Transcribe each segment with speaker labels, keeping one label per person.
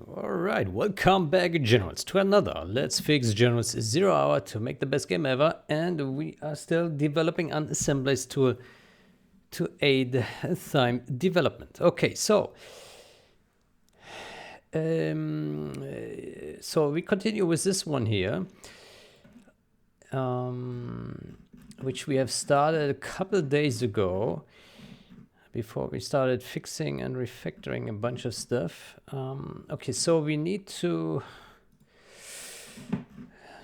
Speaker 1: Alright, welcome back, Generals, to another Let's Fix Generals 0 hour to make the best game ever. And we are still developing an unassemblize tool to aid Thyme development. Okay, so we continue with this one here, which we have started a couple days ago, before we started fixing and refactoring a bunch of stuff. Okay, so we need to,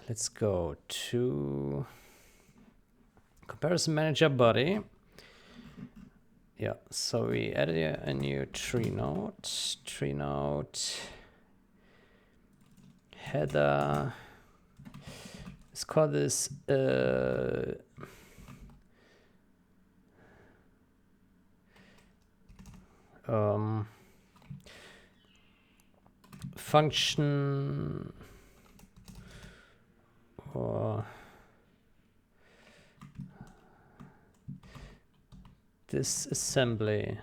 Speaker 1: let's go to comparison manager body. Yeah, so we added a new tree node header. Let's call this function or disassembly.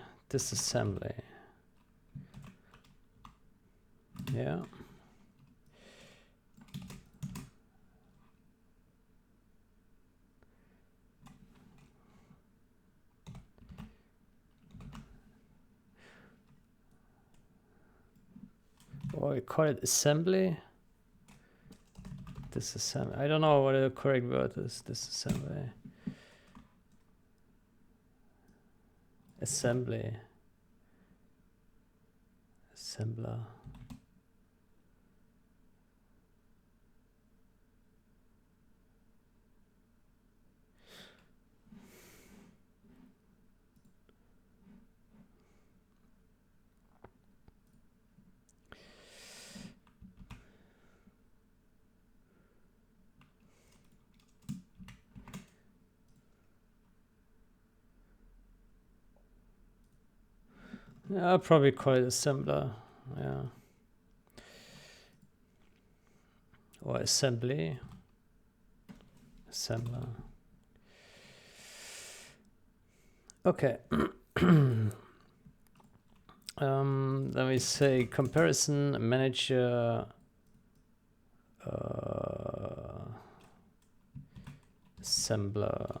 Speaker 1: Yeah. Or we call it assembly. Disassembly. I don't know what the correct word is. Disassembly. Assembly. Assembler. Yeah, I'll probably call it assembler. Yeah. Or assembly. Assembler. Okay. Let me say comparison manager assembler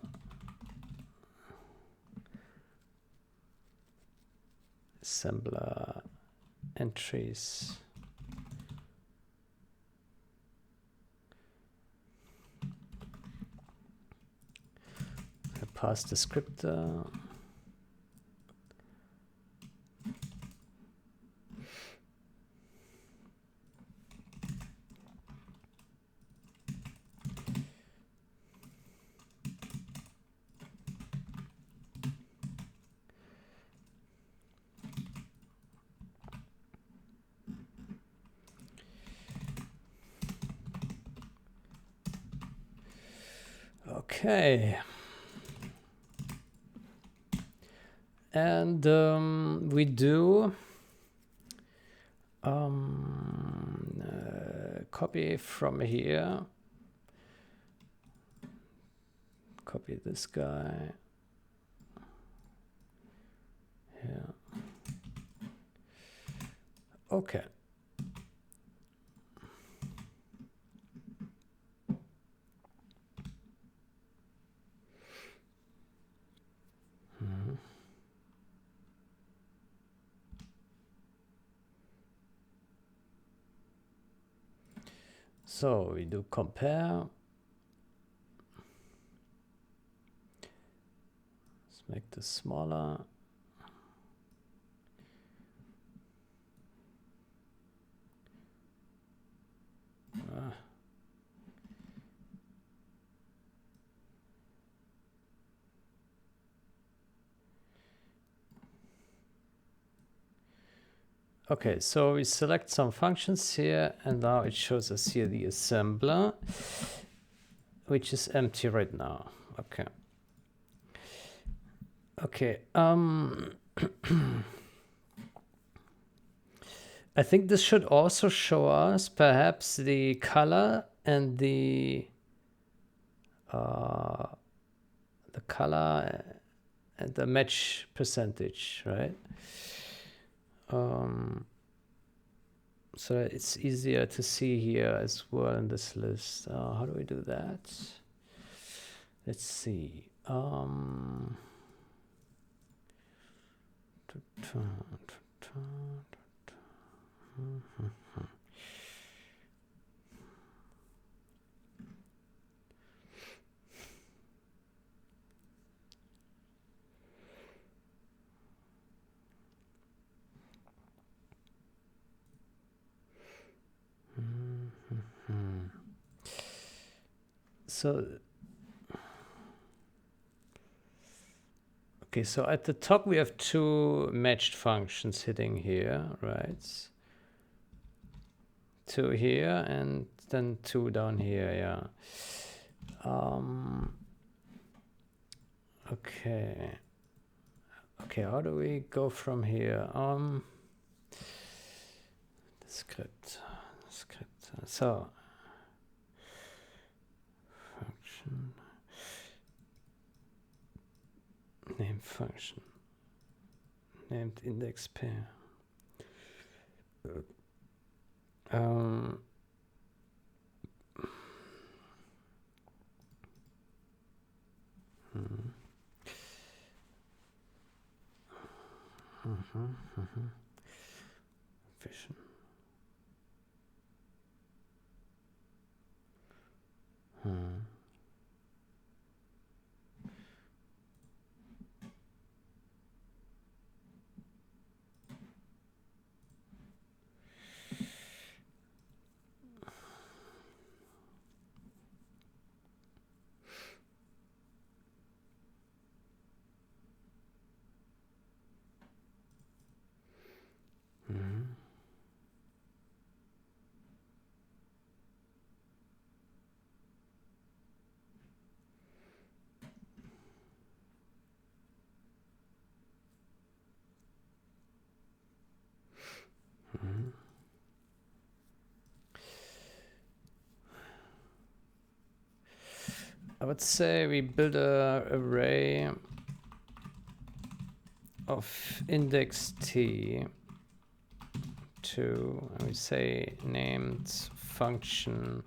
Speaker 1: entries. I pass descriptor. Okay. And we do copy from here. Copy this guy. Yeah. Okay. So we do compare. Let's make this smaller. Okay, so we select some functions here, and now it shows us here the assembler, which is empty right now. Okay. Okay. I think this should also show us perhaps the color and the color and the match percentage, right? so it's easier to see here as well in this list. How do we do that? Let's see. So, okay, so at the top we have two matched functions hitting here, right? Two here and then two down here, yeah. Okay. Okay, how do we go from here? The script. So, function. Name function. Named index pair. Vision. I would say we build a array of index t to, I would say, named function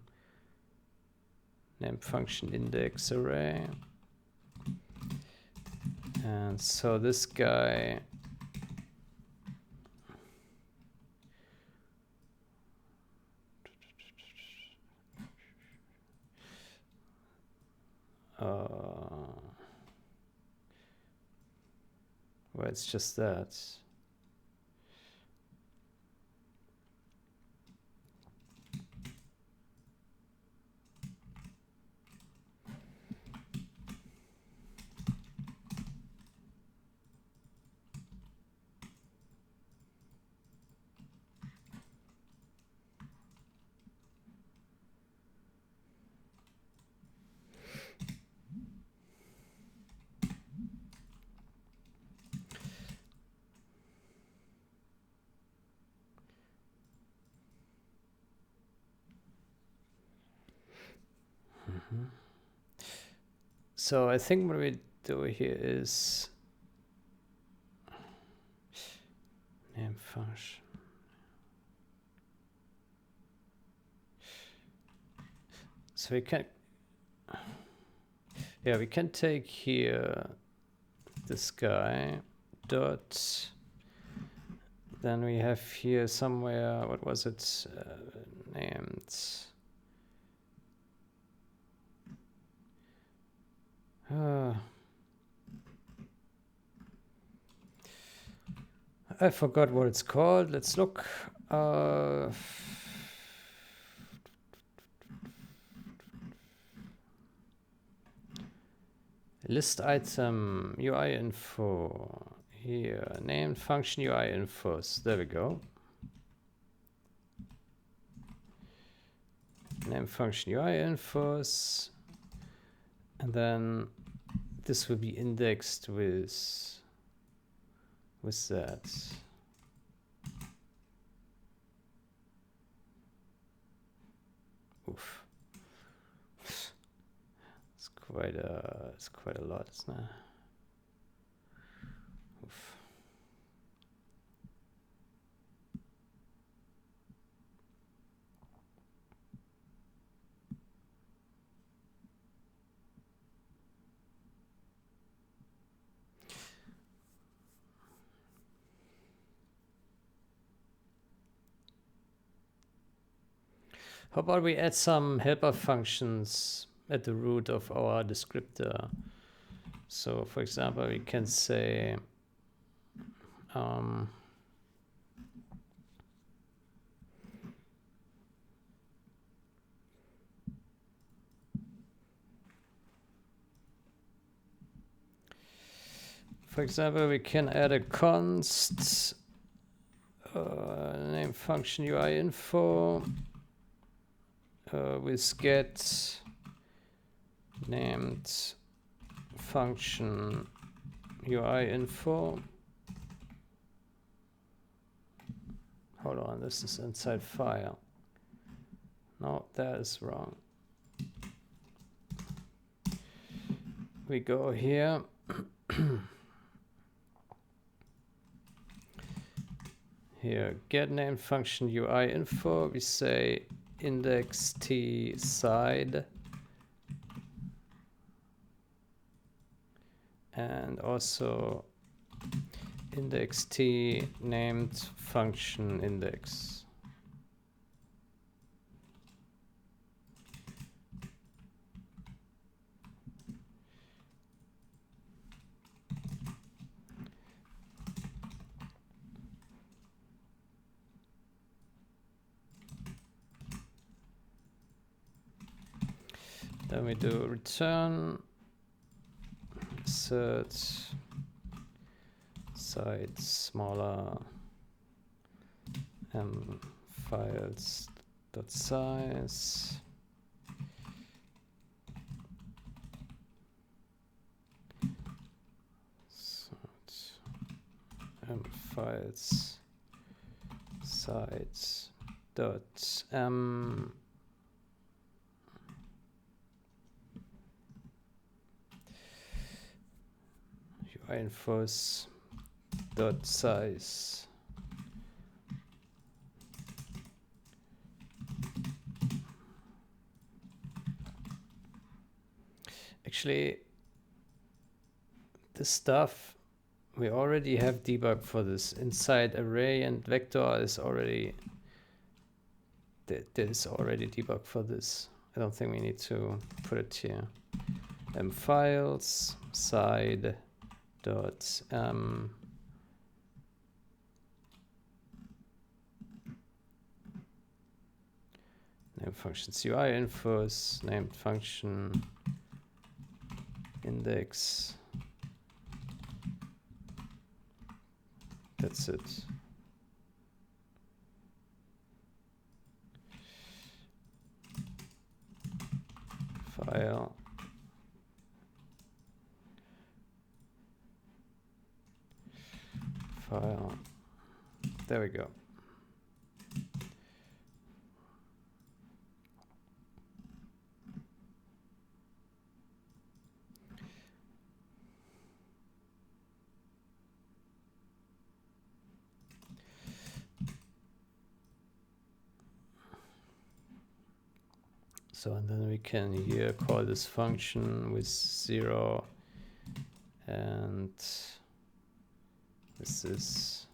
Speaker 1: index array. And so this guy well, it's just that. So I think what we do here is name function. So we can, yeah, we can take here this guy dot, then we have here somewhere, what was it named? I forgot what it's called. Let's look. List item UI info. Here, named function UI infos. There we go. Name function UI infos. And then this will be indexed with that. Oof. It's quite a lot, isn't it? Oof. How about we add some helper functions at the root of our descriptor? So for example, we can say for example, we can add a const name function UI info with get named function UI info. Hold on, this is inside file. No, that is wrong. We go here. Here, get name function UI info. We say index t side. And also index t named function index. Then we do return insert side smaller files dot size files size dot UI infos dot size. Actually, this stuff we already have debug for this. Inside array and vector is already there's already debug for this. I don't think we need to put it here. Files side dot name functions UI infos named function index. That's it. File. File. There we go. So, and then we can here call this function with 0 and this is,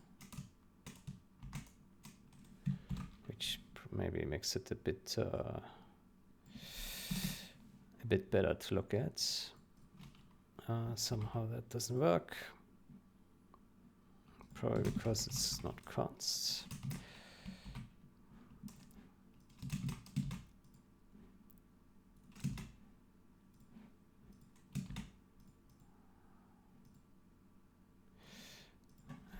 Speaker 1: which maybe makes it a bit better to look at. Somehow that doesn't work. Probably because it's not const.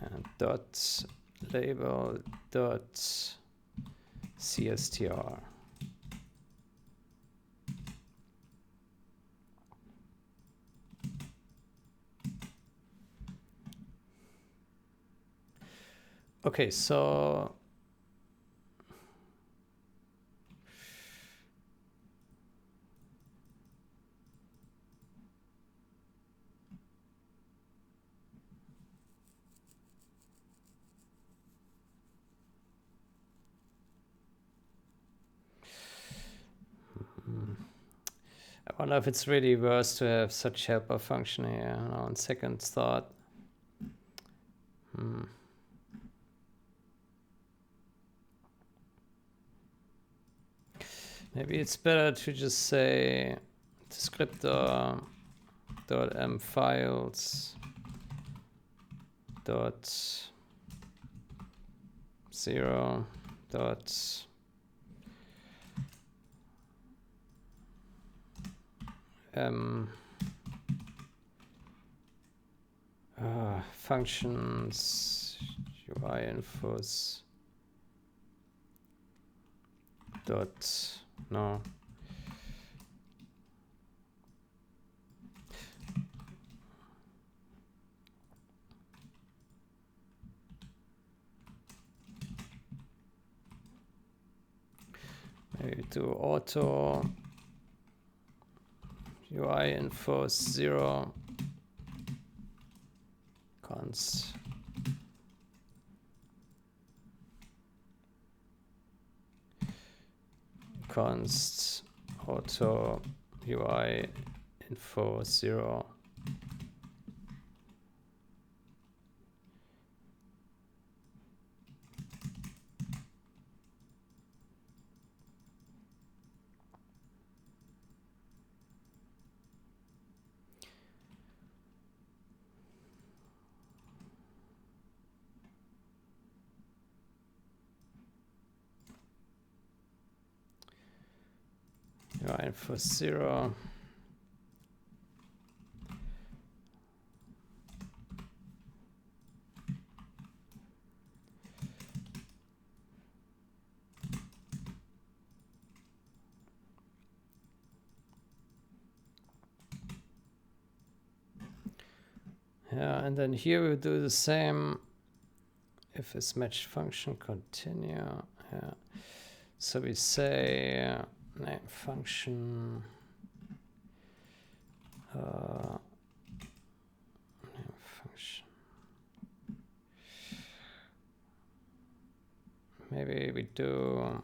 Speaker 1: And dot label dot cstr. Okay, so I wonder if it's really worse to have such helper function here. On second thought. Maybe it's better to just say descriptor dot m files dot 0 dot m functions UI infos dot no. Maybe do auto UI infos 0 const auto UI info 0 UI info 0 yeah, and then here we do the same if it's matched function continue. Yeah, so we say name function name function. Maybe we do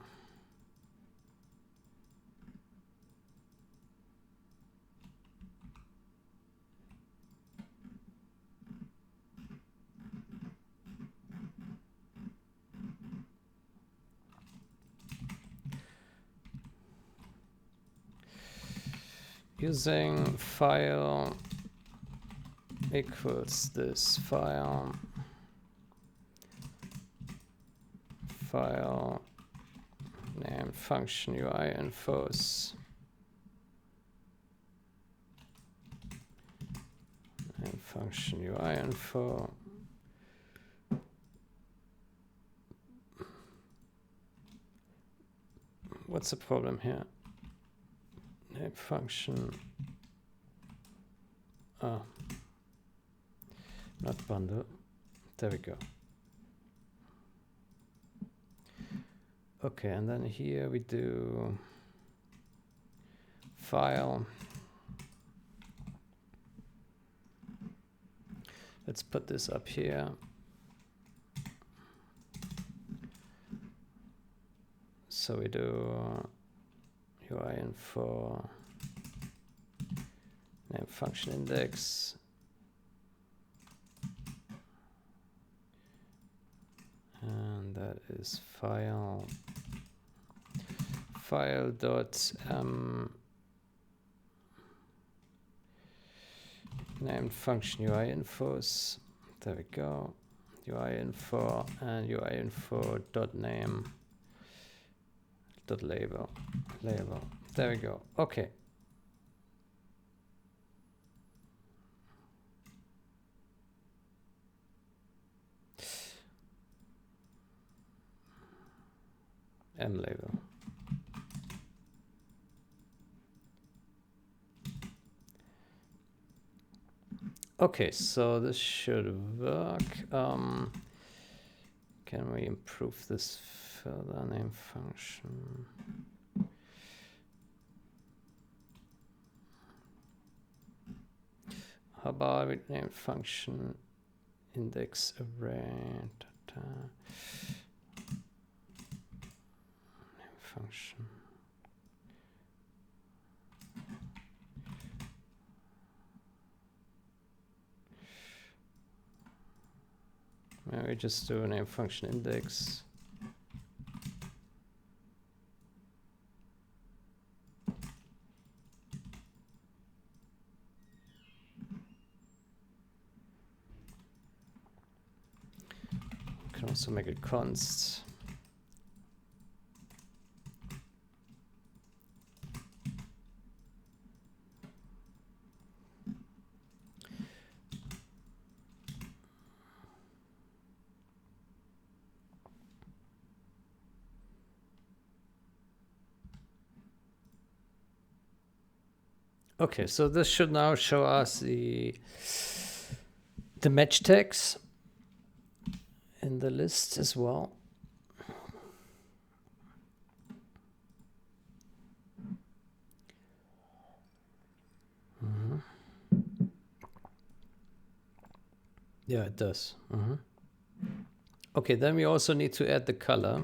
Speaker 1: using file equals this file name function UI infos name function UI info what's the problem here? Name function not bundle. There we go. Okay, and then here we do file. Let's put this up here. So we do UI info name function index and that is file dot named function UI infos. There we go. UI info and UI info dot name dot label. There we go. Okay. M label. Okay, so this should work. Can we improve this further? Name function. How about we name function index array? Name function. Maybe just do a name function index. So make it const. Okay, so this should now show us the match tags in the list as well. Yeah, it does. Okay, then we also need to add the color.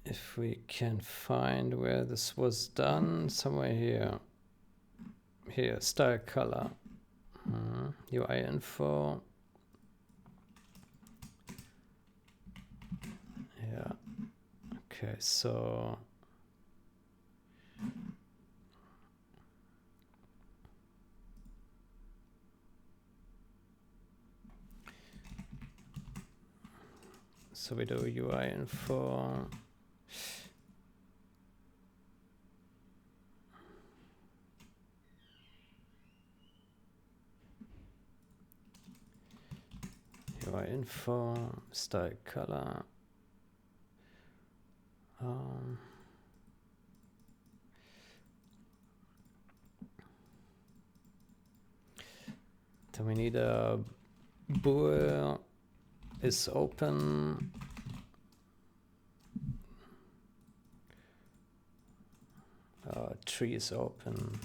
Speaker 1: If we can find where this was done, somewhere here. Here, style color. UI info. Yeah. Okay, so we do UI info. UI info, style color. Then we need a bool is open. Tree is open.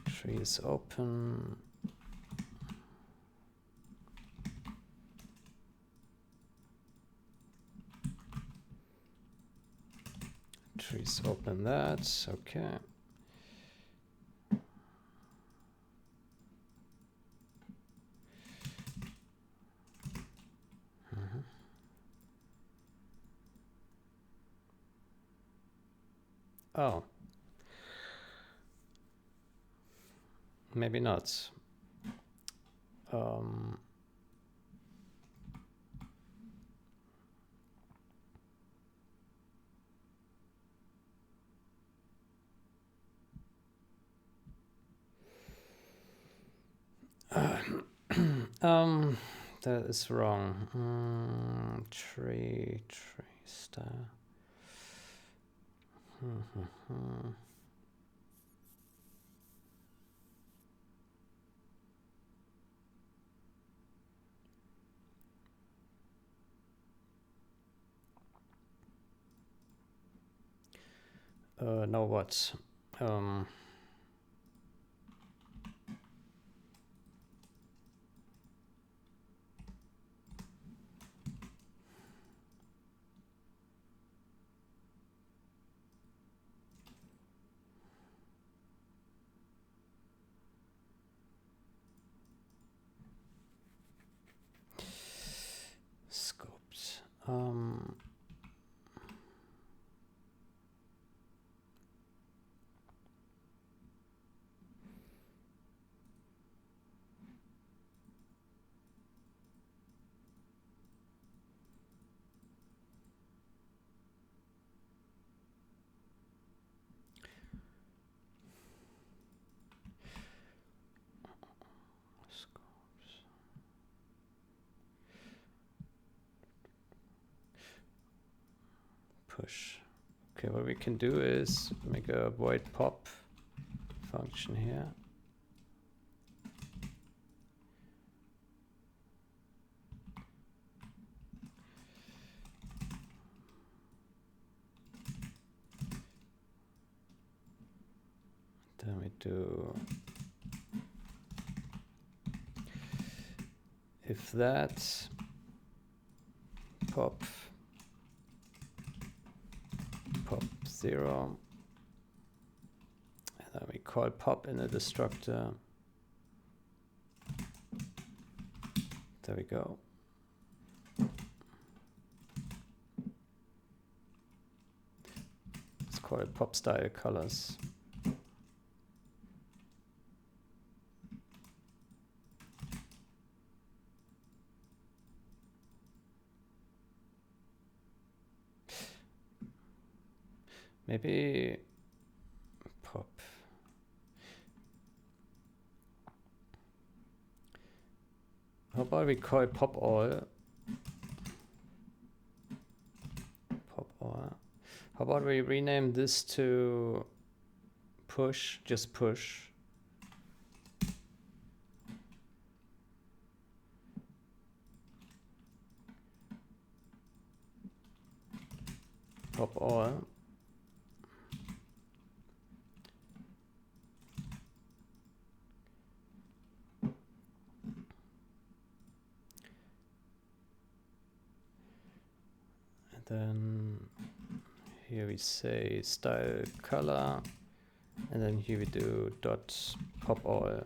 Speaker 1: Tree is open. Trees open that. Okay. Oh. Maybe not. That is wrong. Tree style. Now what? Scopes. Push. Okay, what we can do is make a void pop function here. Then we do if that pop 0, and then we call pop in the destructor. There we go. Let's call it pop style colors. Maybe pop. How about we call it pop all? Pop all. How about we rename this to push, just push. Pop all. And then here we say style color, and then here we do dot pop all.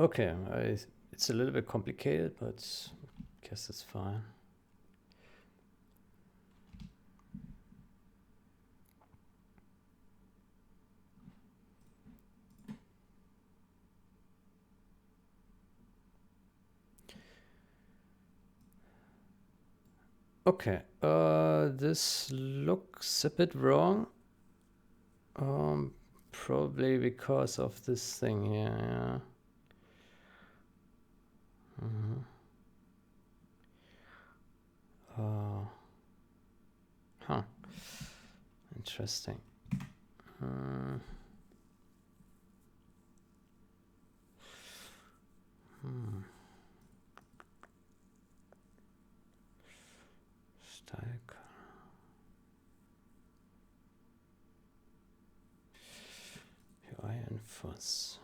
Speaker 1: Okay, it's a little bit complicated, but I guess it's fine. Okay, this looks a bit wrong. Probably because of this thing here, yeah. Huh. Interesting. Style color. UI and Fuss.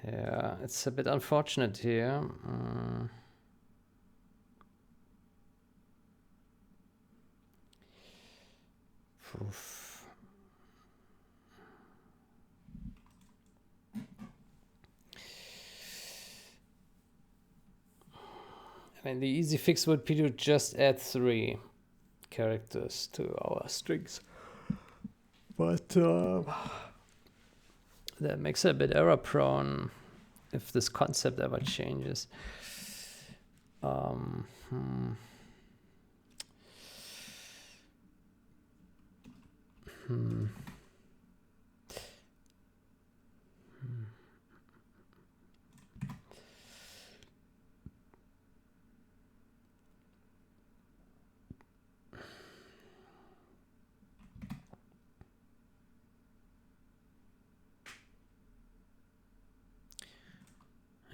Speaker 1: Yeah, it's a bit unfortunate here. Oof. I mean, the easy fix would be to just add 3 characters to our strings. But that makes it a bit error prone if this concept ever changes.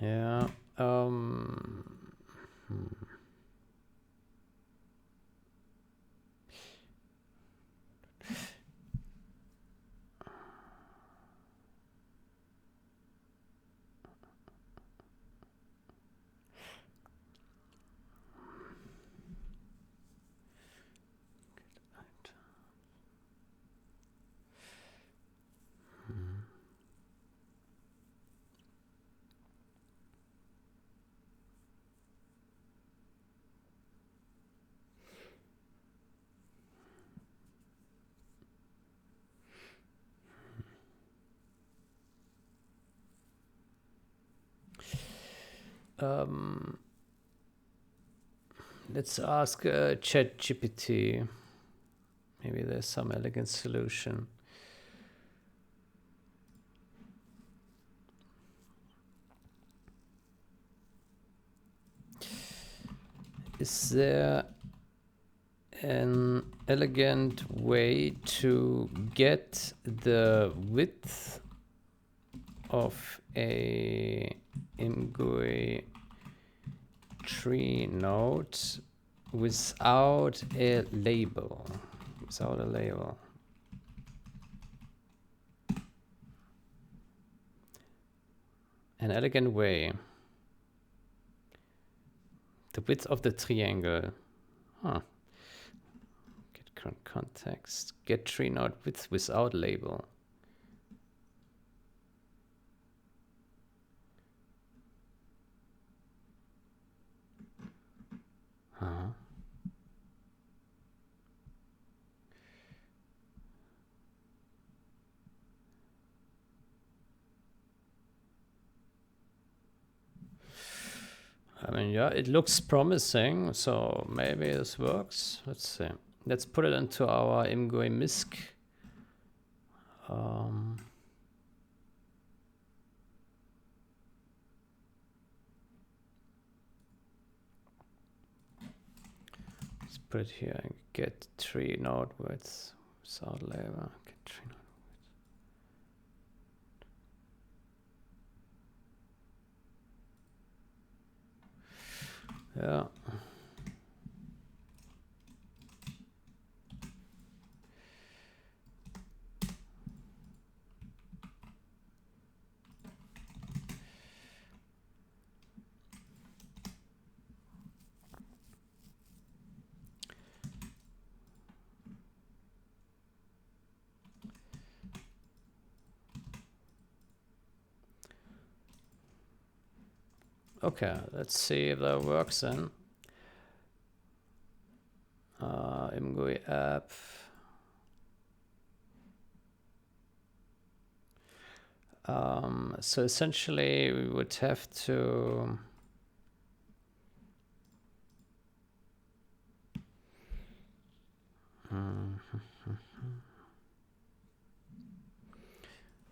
Speaker 1: Yeah. Let's ask ChatGPT. Maybe there's some elegant solution. Is there an elegant way to get the width of a ImGUI tree node without a label? Without a label. An elegant way. The width of the triangle. Huh. current context. Get tree node width without label. I mean, yeah, it looks promising, so maybe this works. Let's see. Let's put it into our imgui misc. Let's put it here and get tree node width without label. Get tree node. Yeah. Okay, let's see if that works then. Imgui app. So essentially we would have to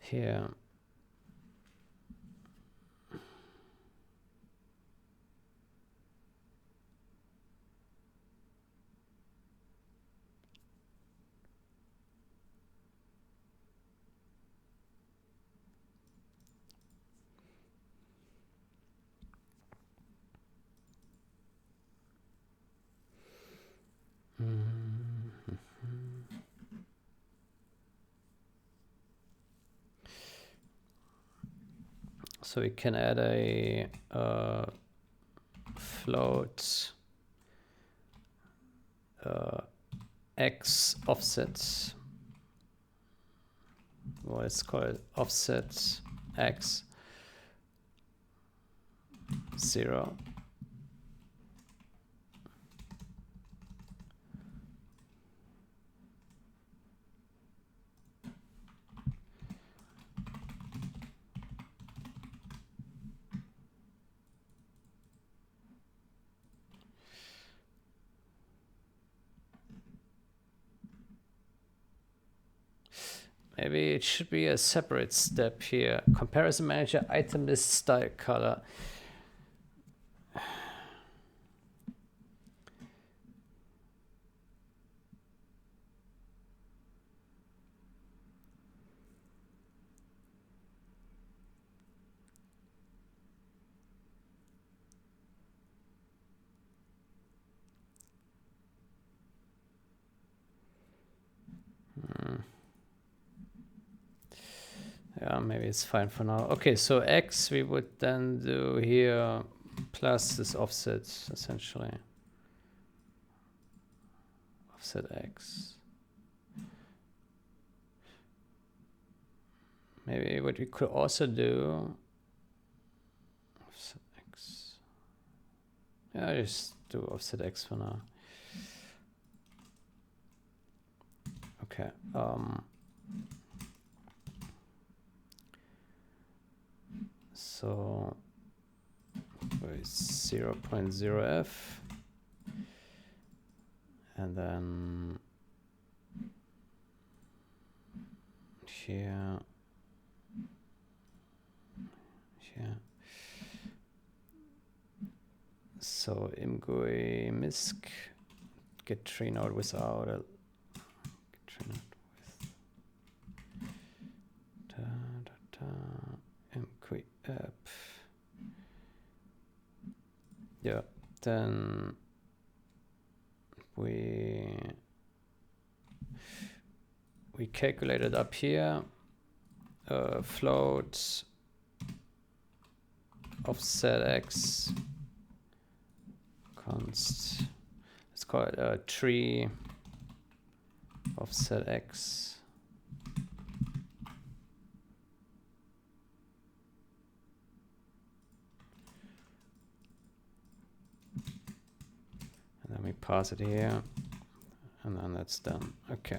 Speaker 1: here. So we can add a float x offset, or it's called offset x 0. Maybe it should be a separate step here. Comparison manager, item list, style color. Yeah, maybe it's fine for now. Okay, so X we would then do here plus this offset, essentially. Offset X. Maybe what we could also do, offset X. Yeah, just do offset X for now. Okay. So with 0.0f, and then here, so imgui misc get tree node without a tree node with imgui app. Yeah, then we calculated up here float offset x const, let's call it a tree offset X. And then we pass it here, and then that's done. Okay.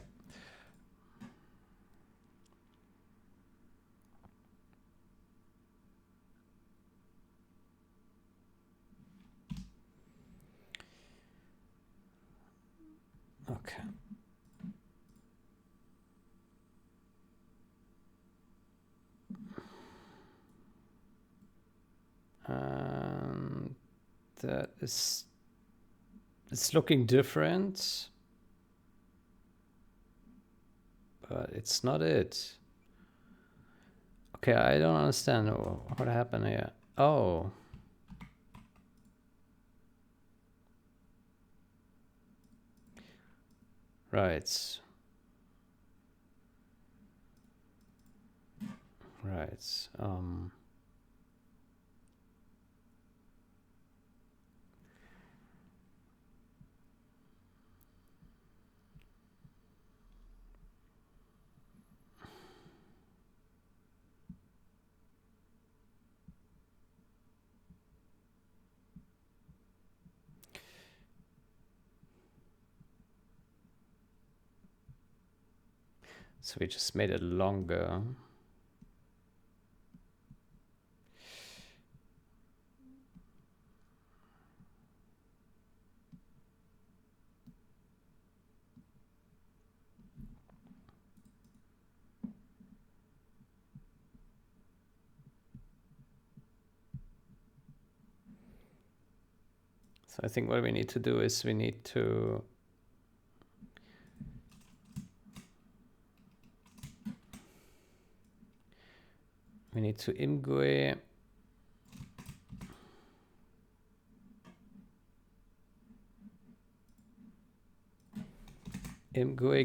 Speaker 1: Okay. That is, it's looking different, but it's not it. Okay, I don't understand what happened here. Oh. Right. Right. So we just made it longer. So I think what we need to do is we need to imgue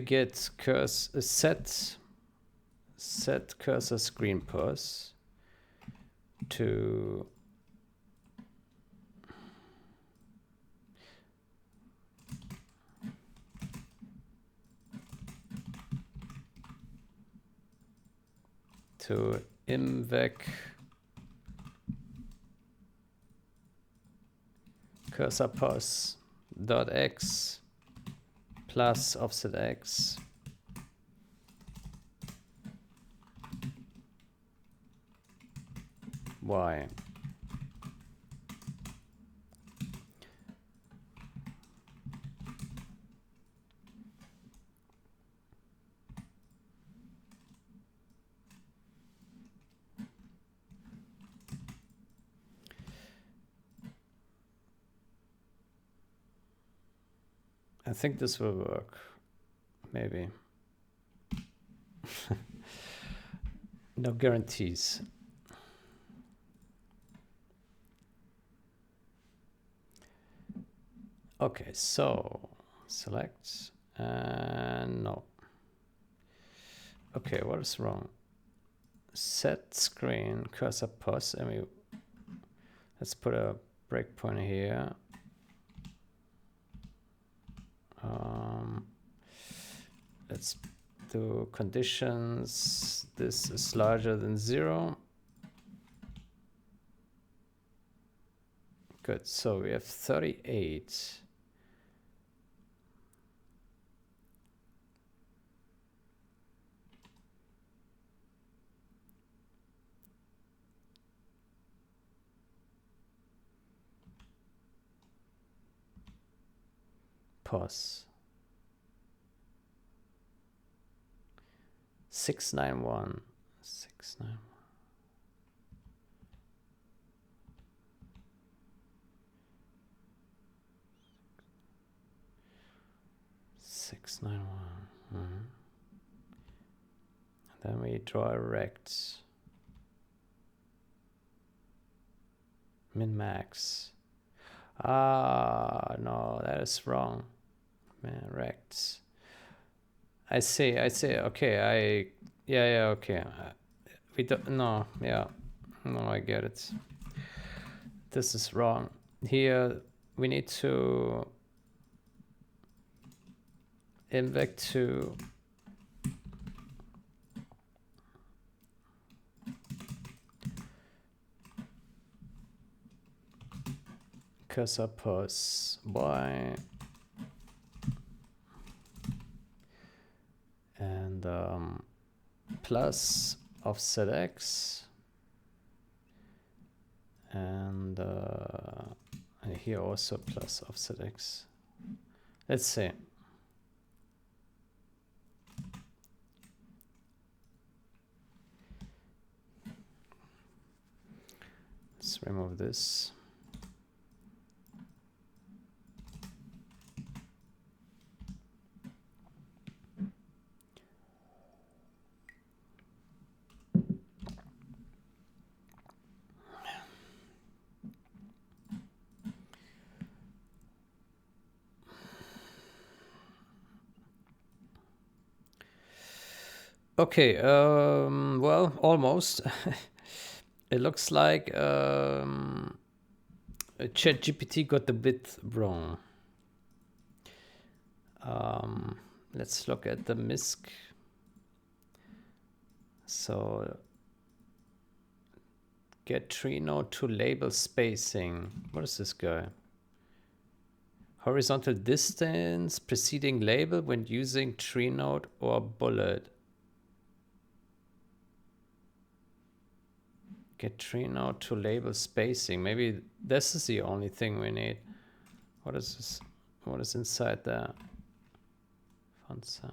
Speaker 1: get cursor set cursor screen pos to imvec cursor pos dot x plus offset x y. I think this will work. Maybe. No guarantees. Okay, so select and no. Okay, what is wrong? Set screen cursor pos, and let's put a breakpoint here. Let's do conditions. This is larger than 0. Good. So we have 38. Pos 691 691 691. And then we draw a rect min max. No, that is wrong. Man, rects. I see. Okay, yeah, okay. We don't, no, yeah. No, I get it. This is wrong. Here, we need to Invec2 cursor pos y and plus offset x and here also plus offset x. Let's see. Let's remove this. Okay, well, almost. It looks like ChatGPT got a bit wrong. Let's look at the MISC. So get tree node to label spacing. What is this guy? Horizontal distance preceding label when using tree node or bullet. Get tree node to label spacing. Maybe this is the only thing we need. What is this? What is inside there? Font size.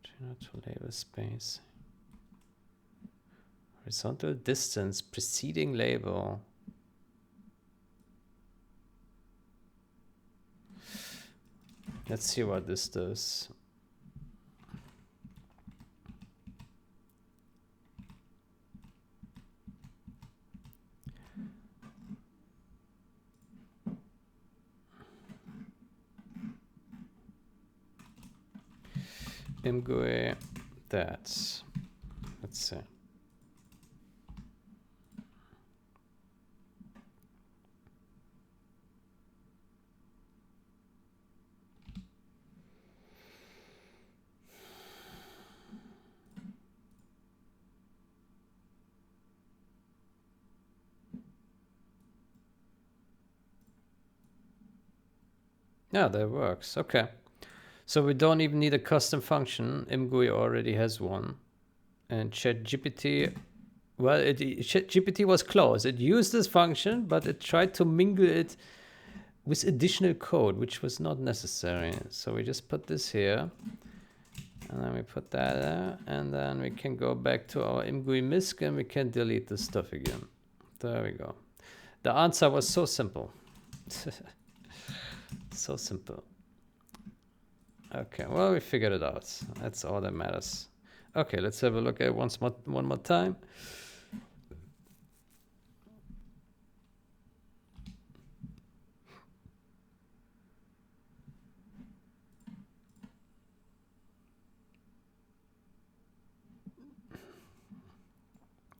Speaker 1: Tree node to label space. Horizontal distance preceding label. Let's see what this does. Imgui that. Let's see. Yeah, that works. Okay. So we don't even need a custom function. Imgui already has one. And ChatGPT, well, ChatGPT was close. It used this function, but it tried to mingle it with additional code, which was not necessary. So we just put this here. And then we put that there. And then we can go back to our Imgui MISC and we can delete this stuff again. There we go. The answer was so simple. So simple. Okay, well, we figured it out. That's all that matters. Okay, let's have a look at one more time.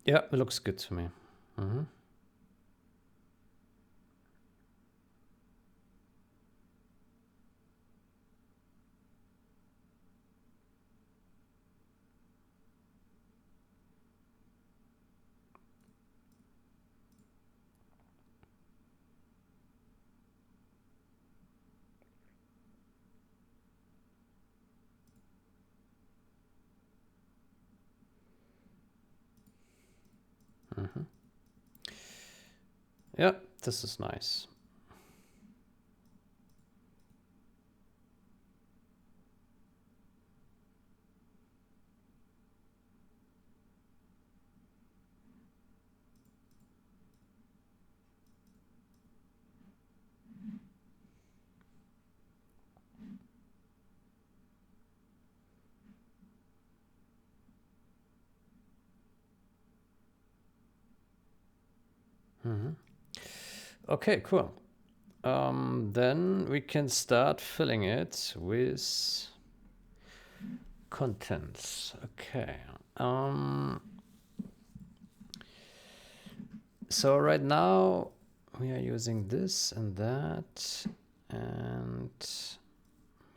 Speaker 1: Yeah, it looks good to me. Mm-hmm. Mm-hmm. Yeah, this is nice. Mm-hmm. Okay, cool. Then we can start filling it with contents. Okay. So right now we are using this and that and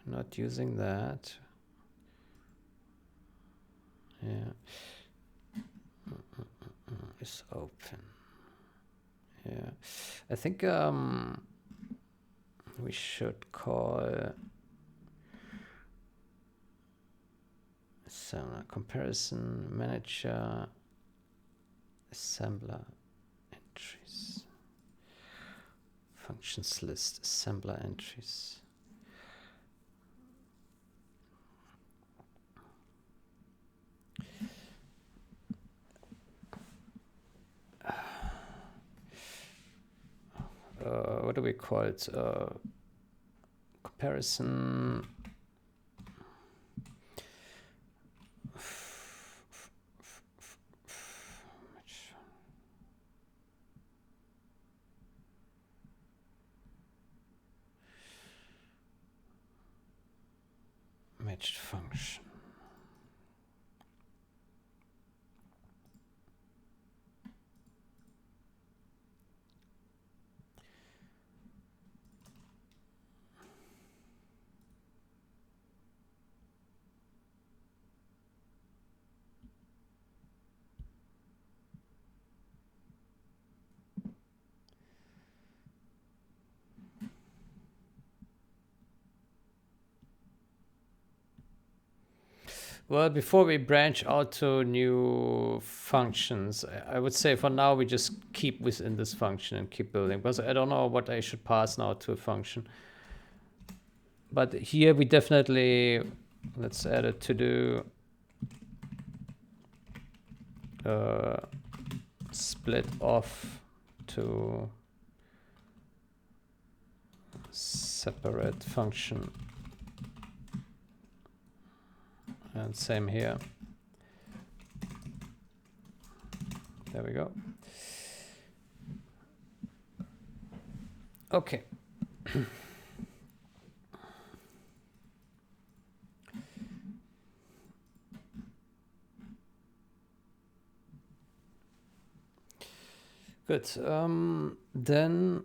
Speaker 1: not using that. Yeah. Is open. Yeah. I think we should call some comparison manager assembler entries. Functions list assembler entries. What do we call it? Comparison. Matched function. Well, before we branch out to new functions, I would say for now we just keep within this function and keep building. Because I don't know what I should pass now to a function. But here we definitely, let's add a to-do split off to separate function. And same here. There we go. Okay. Good. Then,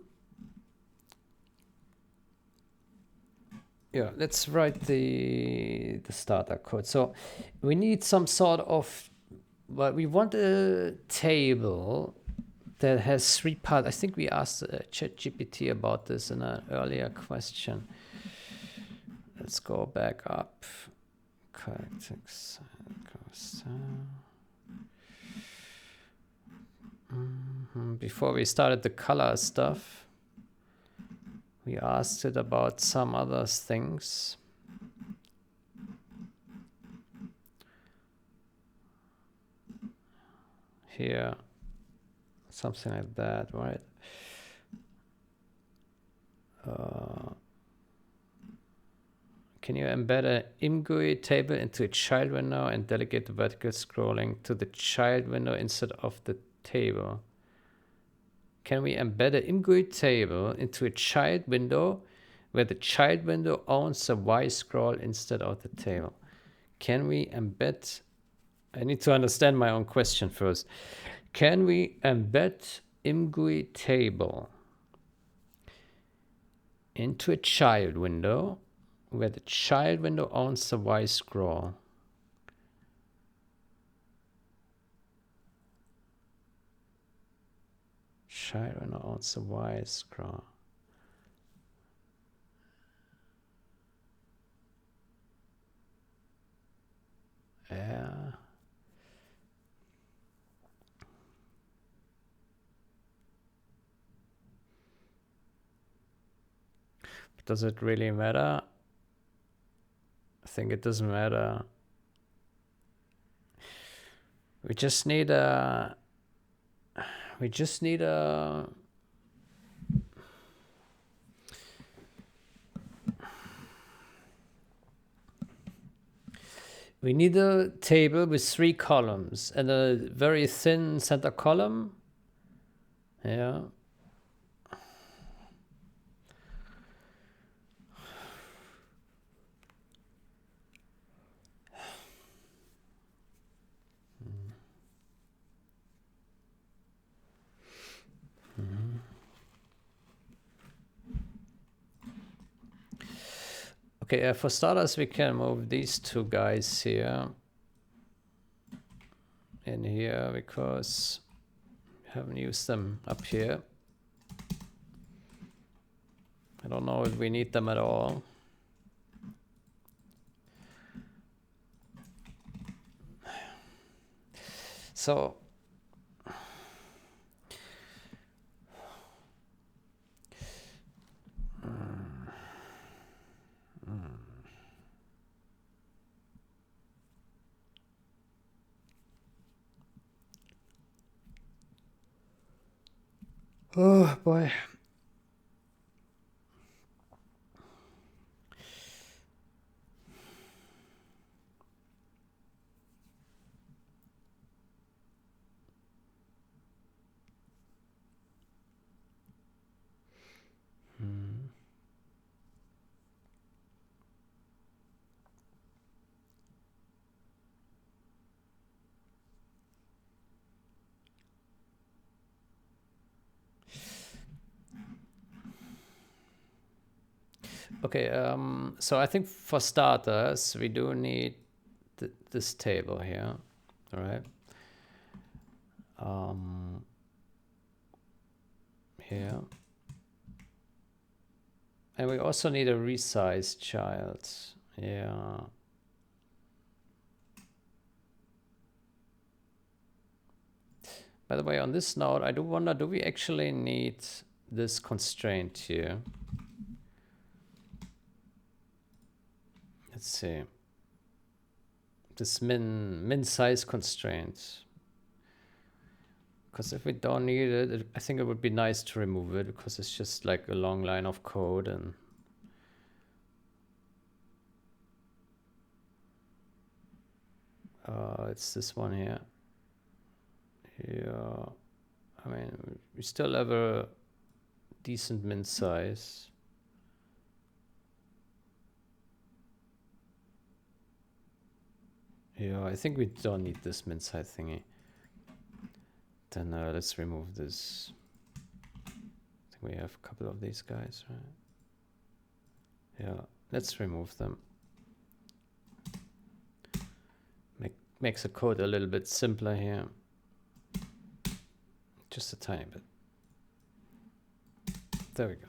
Speaker 1: yeah, let's write the starter code. So we need some sort of, well, we want a table that has 3 parts. I think we asked ChatGPT about this in an earlier question. Let's go back up. Before we started the color stuff, we asked it about some other things. Here, something like that, right? Can you embed an ImGUI table into a child window and delegate the vertical scrolling to the child window instead of the table? Can we embed an ImGUI table into a child window where the child window owns the Y scroll instead of the table? Can we embed, I need to understand my own question first. Can we embed ImGUI table into a child window where the child window owns the Y scroll? Child window owns the Y scroll. Yeah. Does it really matter? I think it doesn't matter. We just need a we need a table with 3 columns and a very thin center column. Yeah. Okay, for starters, we can move these two guys here in here because we haven't used them up here. I don't know if we need them at all. So oh boy. Okay, so I think for starters, we do need this table here, all right? Here. And we also need a resized child, yeah. By the way, on this note, I do wonder, do we actually need this constraint here? Let's see. This min size constraint. Because if we don't need it, I think it would be nice to remove it because it's just like a long line of code and it's this one here. Yeah, I mean, we still have a decent min size. Yeah, I think we don't need this min size thingy. Then let's remove this. I think we have a couple of these guys, right? Yeah, let's remove them. Makes the code a little bit simpler here. Just a tiny bit. There we go.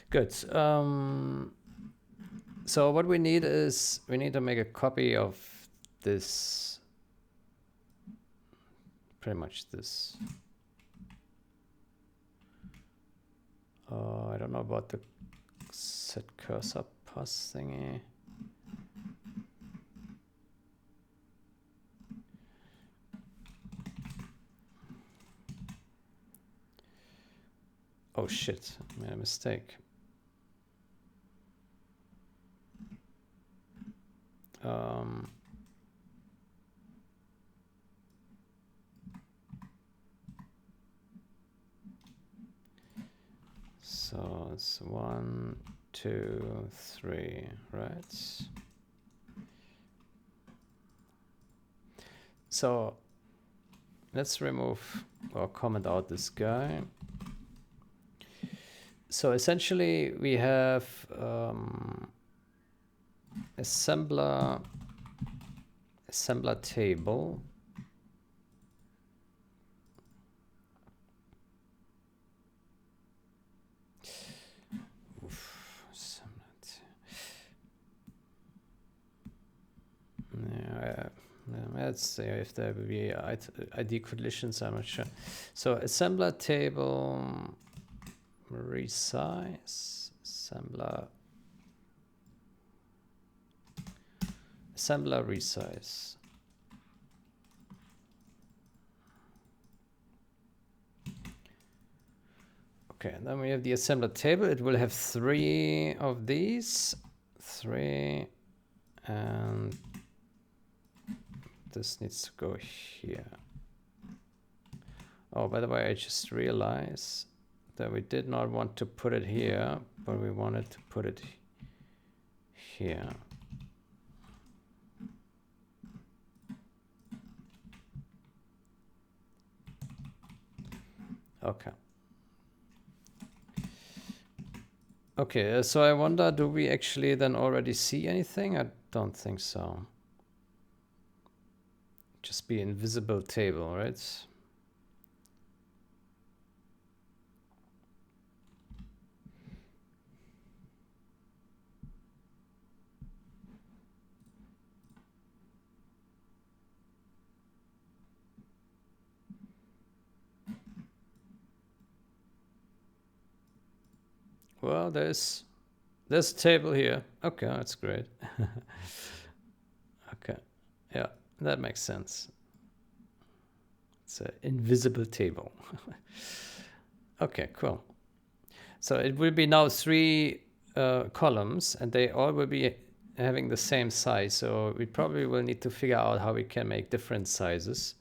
Speaker 1: Good. So what we need is we need to make a copy of this. Pretty much this. I don't know about the set cursor pass thingy. Oh shit, I made a mistake. So it's 1, 2, 3, right? So let's remove or comment out this guy. So essentially we have assembler table. Yeah, let's see if there will be ID collisions, I'm not sure. So assembler table resize, assembler resize. Okay, and then we have the assembler table. It will have 3 of these, 3, and this needs to go here. Oh, by the way, I just realized that we did not want to put it here, but we wanted to put it here. Okay. Okay, so I wonder, do we actually then already see anything? I don't think so. Just be invisible table, right? Well, there's a table here. Okay, that's great. Okay, yeah, that makes sense. It's an invisible table. Okay, cool. So it will be now 3 columns, and they all will be having the same size. So we probably will need to figure out how we can make different sizes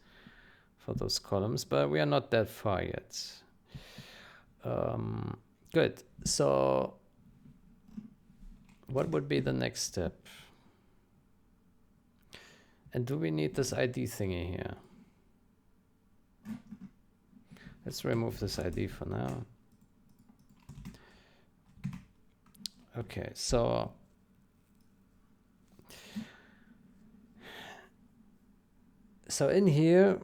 Speaker 1: for those columns, but we are not that far yet. Good. So what would be the next step? And do we need this ID thingy here? Let's remove this ID for now. Okay, so in here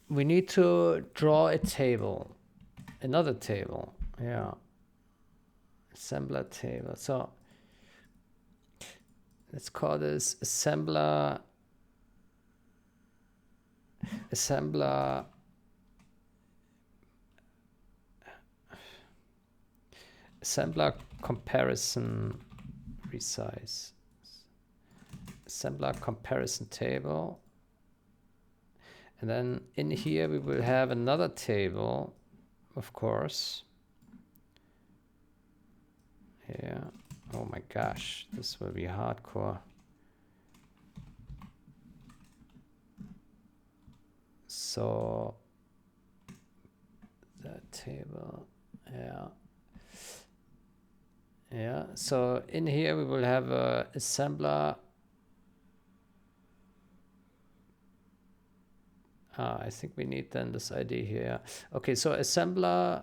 Speaker 1: we need to draw a table, another table. Yeah, assembler table. So let's call this assembler comparison resize. Assembler comparison table. And then in here we will have another table, of course. Yeah. Oh my gosh, this will be hardcore. So that table, yeah. Yeah, so in here we will have a assembler. I think we need then this ID here. Okay, so assembler,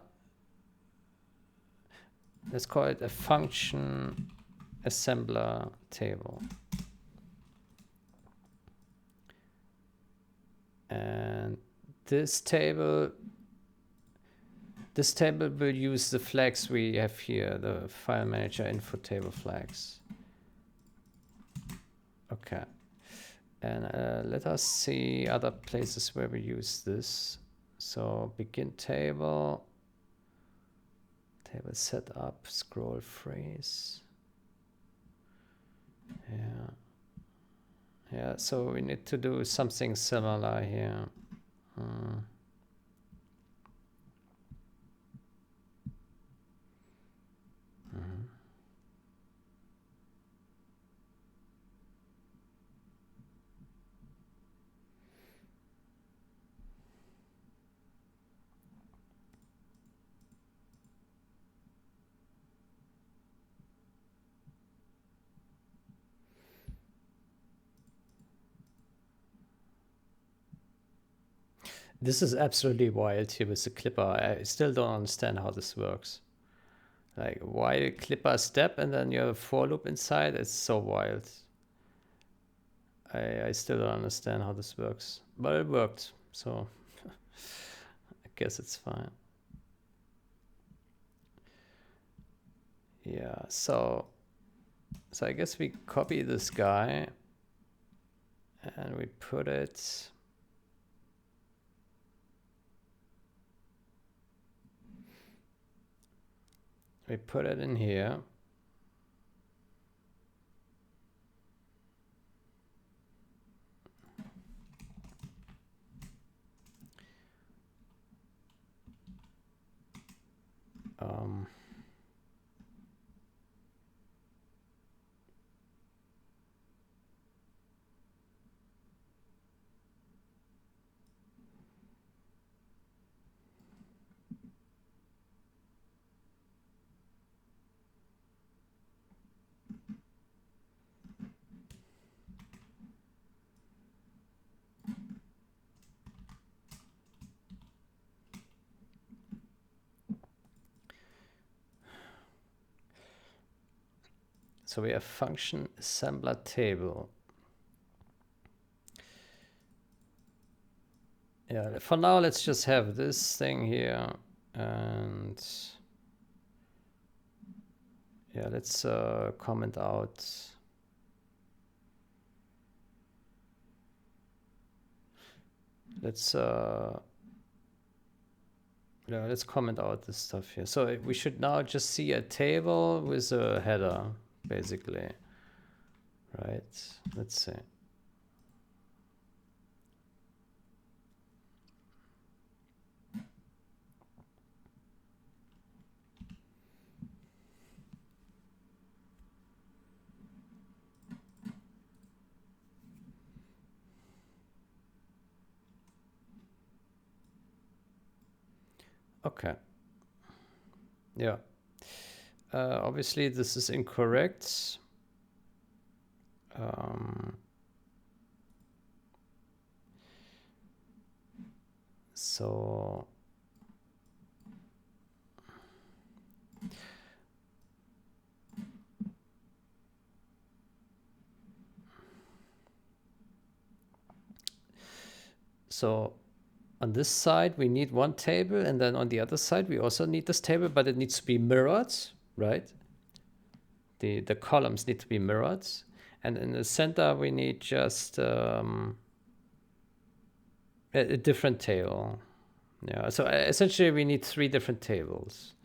Speaker 1: let's call it a function assembler table. And this table will use the flags we have here, the file manager info table flags. Okay. And let us see other places where we use this. So begin table, table setup, scroll phrase. Yeah. Yeah, so we need to do something similar here. This is absolutely wild here with the clipper. I still don't understand how this works. Like, why clipper step and then you have a for loop inside? It's so wild. I still don't understand how this works, but it worked, so I guess it's fine. Yeah, so I guess we copy this guy and we put it in here. So we have function assembler table. Yeah, for now, let's just have this thing here. And yeah, let's comment out. Let's comment out this stuff here. So we should now just see a table with a header, basically. Right? Let's see. Okay. Yeah. Obviously, this is incorrect. So on this side, we need one table, and then on the other side, we also need this table, but it needs to be mirrored, right? The columns need to be mirrored. And in the center, we need just a different table. Yeah, so essentially, we need 3 different tables.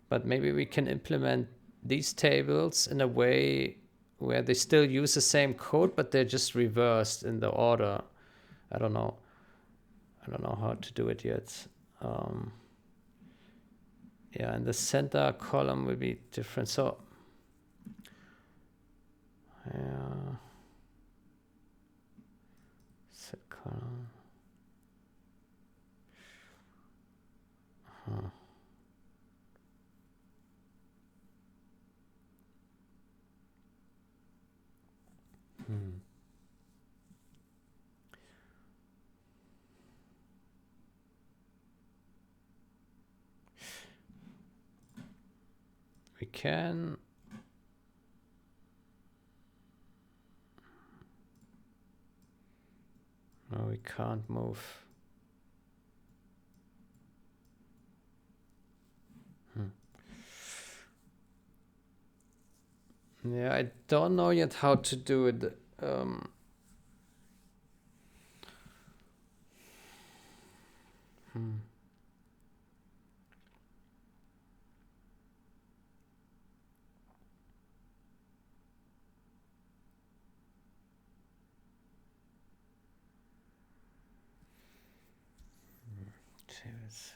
Speaker 1: But maybe we can implement these tables in a way where they still use the same code, but they're just reversed in the order. I don't know how to do it yet. Yeah, and the center column will be different. So, yeah, set column. We can. No, we can't move. Yeah, I don't know yet how to do it. Tables.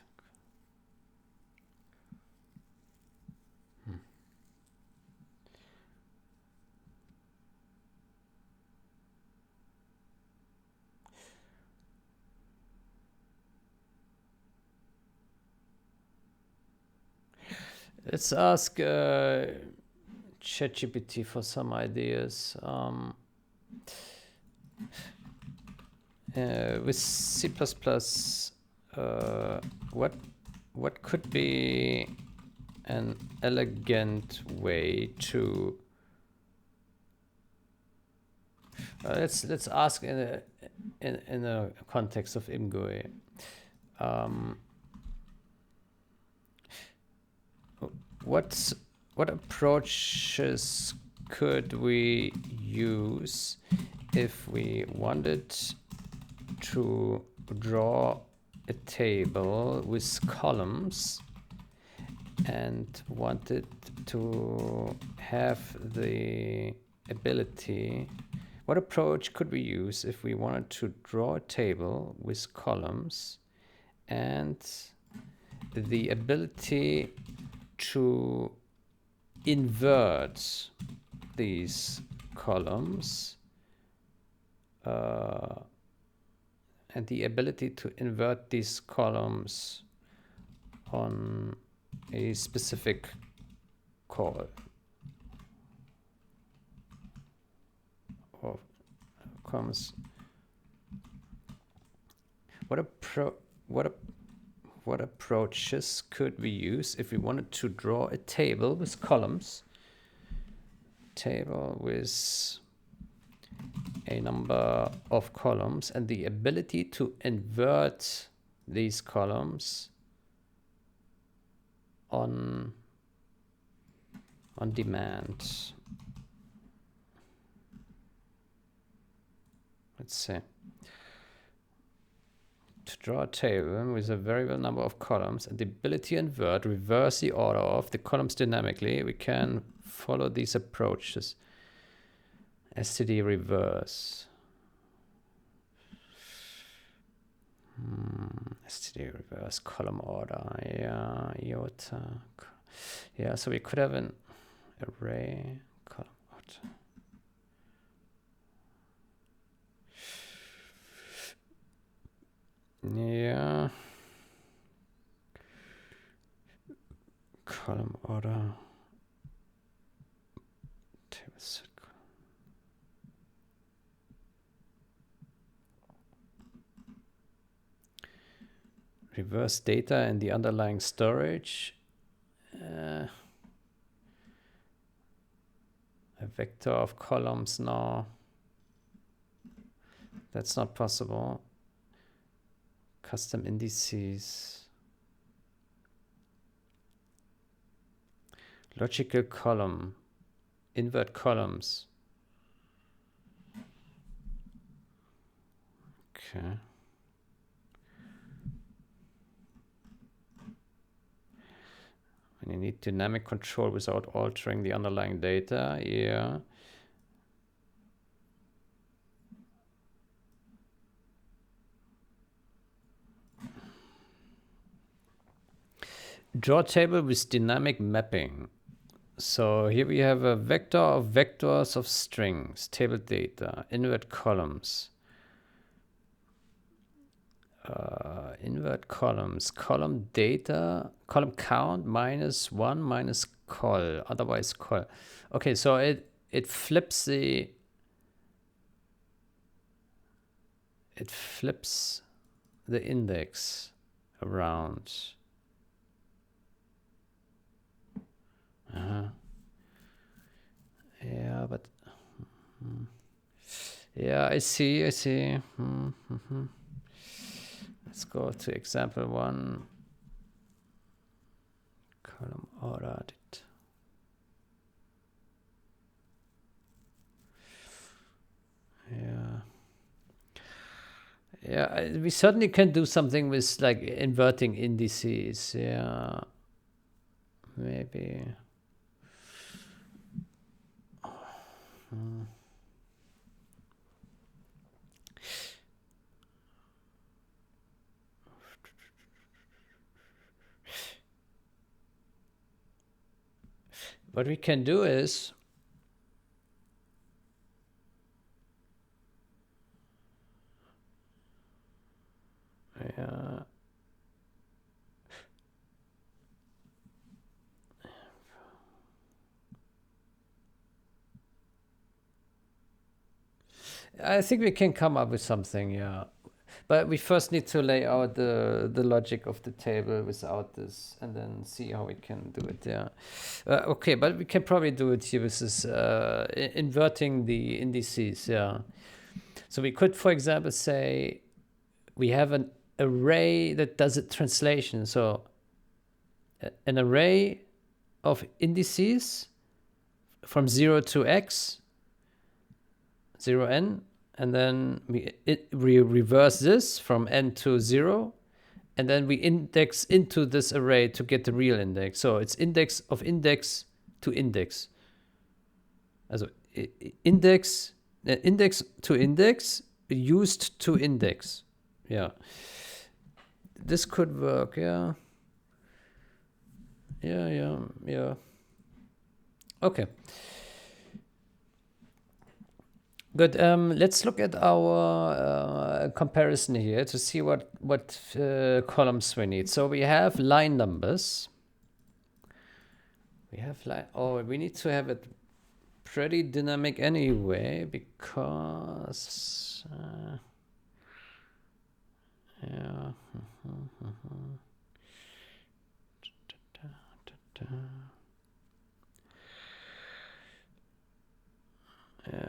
Speaker 1: Let's ask ChatGPT for some ideas. With C++, what could be an elegant way to let's ask in a context of IMGUI. What approaches could we use if we wanted to draw a table with columns and wanted to have the ability? What approach could we use if we wanted to draw a table with columns and the ability to invert these columns and the ability to invert these columns on a specific call of columns? What approaches could we use if we wanted to draw a table with columns table with a number of columns and the ability to invert these columns on demand. Let's see. To draw a table with a variable number of columns and the ability to invert, reverse the order of the columns dynamically, we can follow these approaches. STD reverse. STD reverse column order. Yeah, iota. Yeah, so we could have an array column order. Yeah. Column order. Table set. Reverse data and the underlying storage. A vector of columns now. That's not possible. Custom indices. Logical column. Invert columns. Okay. And you need dynamic control without altering the underlying data. Yeah. Draw table with dynamic mapping. So here we have a vector of vectors of strings, table data, invert columns. Invert columns, column data, column count -1 minus col, otherwise col. Okay, so it flips the index around. Yeah, but yeah, I see. Let's go to example 1. Column ordered. Yeah, we certainly can do something with like inverting indices. Yeah, maybe. What we can do is I think we can come up with something, yeah. But we first need to lay out the logic of the table without this and then see how we can do it, yeah. Okay, but we can probably do it here with this inverting the indices, yeah. So we could, for example, say we have an array that does a translation. So an array of indices from 0 to x, 0n, and then we reverse this from n to 0, and then we index into this array to get the real index. So it's index of index to index. Also index to index used to index. Yeah. This could work, yeah. Yeah. Okay. Good. Let's look at our comparison here to see what columns we need. So we have line numbers. We need to have it pretty dynamic anyway because yeah.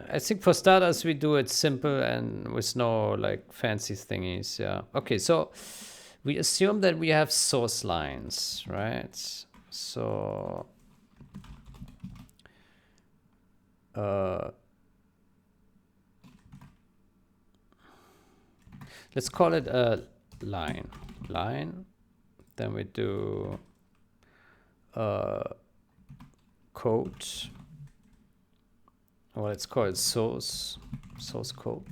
Speaker 1: I think for starters we do it simple and with no like fancy thingies. Yeah. Okay, so we assume that we have source lines, right? So let's call it a line. Then we do code. Well, let's call it source code.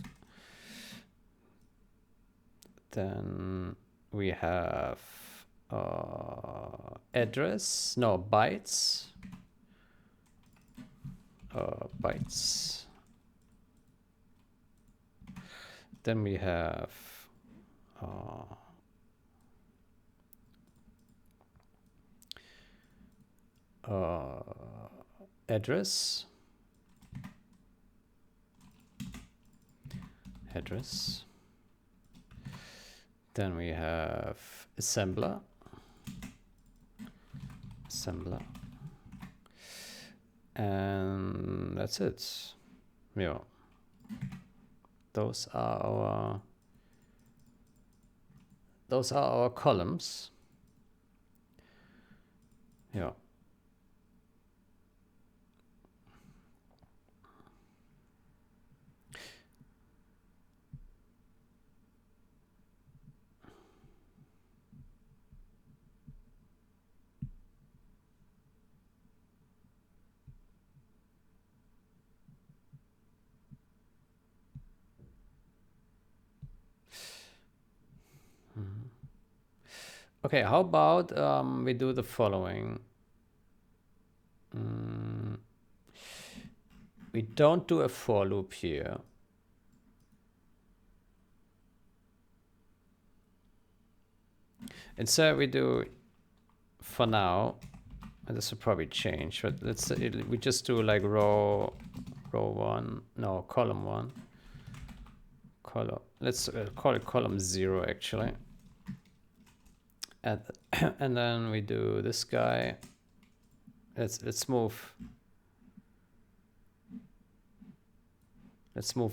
Speaker 1: Then we have address, no, bytes. Bytes. Then we have address. Then we have assembler. And that's it. Yeah. Those are our columns. Yeah. Okay, how about we do the following? We don't do a for loop here. Instead, we do, for now, and this will probably change, but we just do like row 1, no, column 1. Let's call it column 0 actually. And then we do this guy. Let's move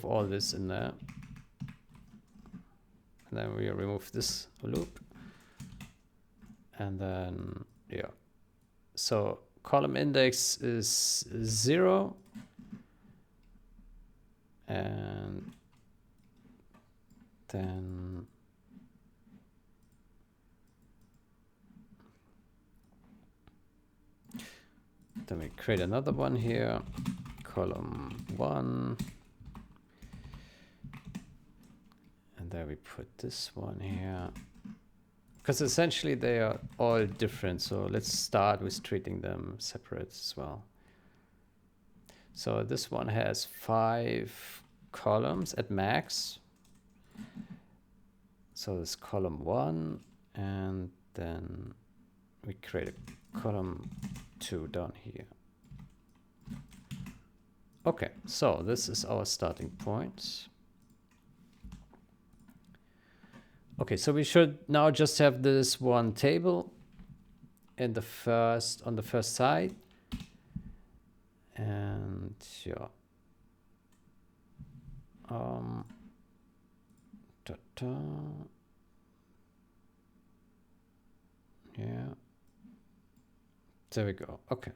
Speaker 1: all this in there. And then we remove this loop. And then, yeah. So column index is 0. And then we create another one here, column 1. And there we put this one here. Because essentially they are all different. So let's start with treating them separate as well. So this one has 5 columns at max. So this column 1, and then we create a column 2 down here. Okay, so this is our starting point. Okay, so we should now just have this one table in the on the first side. And yeah. Yeah. There we go. Okay.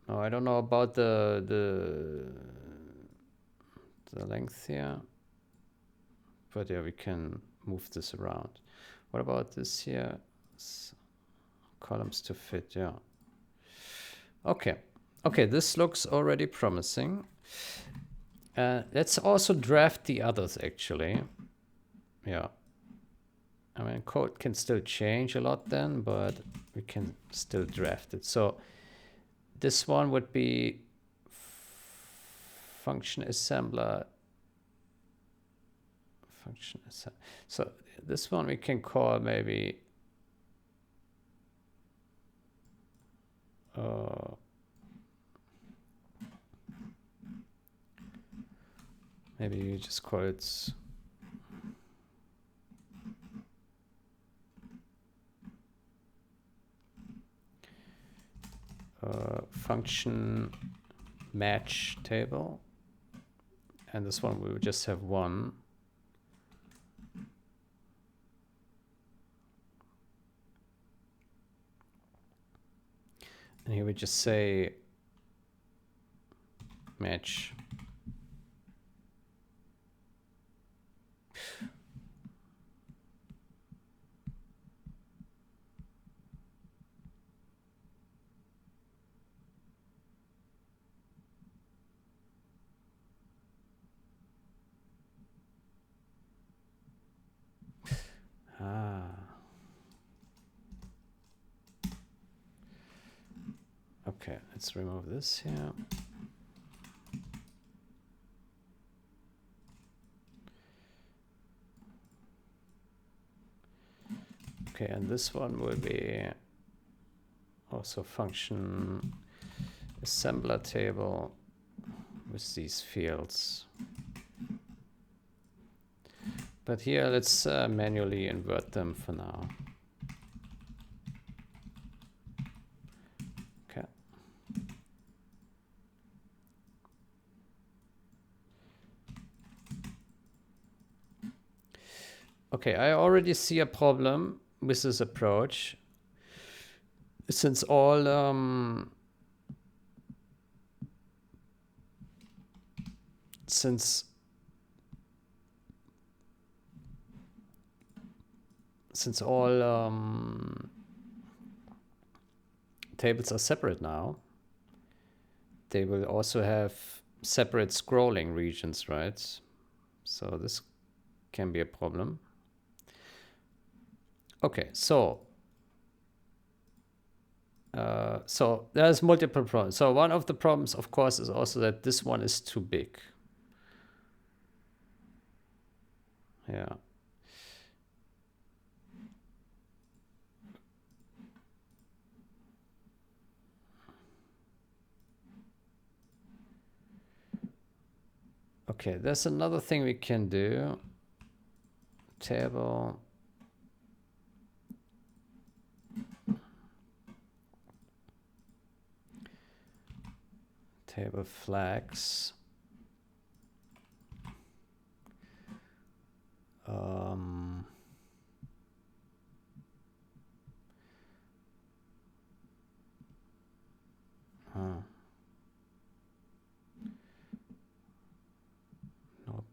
Speaker 1: Now I don't know about the length here. But yeah, we can move this around. What about this here? Columns to fit, yeah. Okay. Okay, this looks already promising. Let's also draft the others, actually. Yeah. I mean, code can still change a lot then, but we can still draft it. So this one would be function assembler. So this one we can call maybe maybe you just call it function match table. And this one we will just have one. And here we just say match. Okay, let's remove this here. Okay, and this one will be also function assembler table with these fields. But here, let's manually invert them for now. Okay. Okay, I already see a problem with this approach. Since all tables are separate now, they will also have separate scrolling regions, right? So this can be a problem. Okay, so there's multiple problems. So one of the problems, of course, is also that this one is too big. Yeah. Okay, there's another thing we can do. Table. Table flags. No.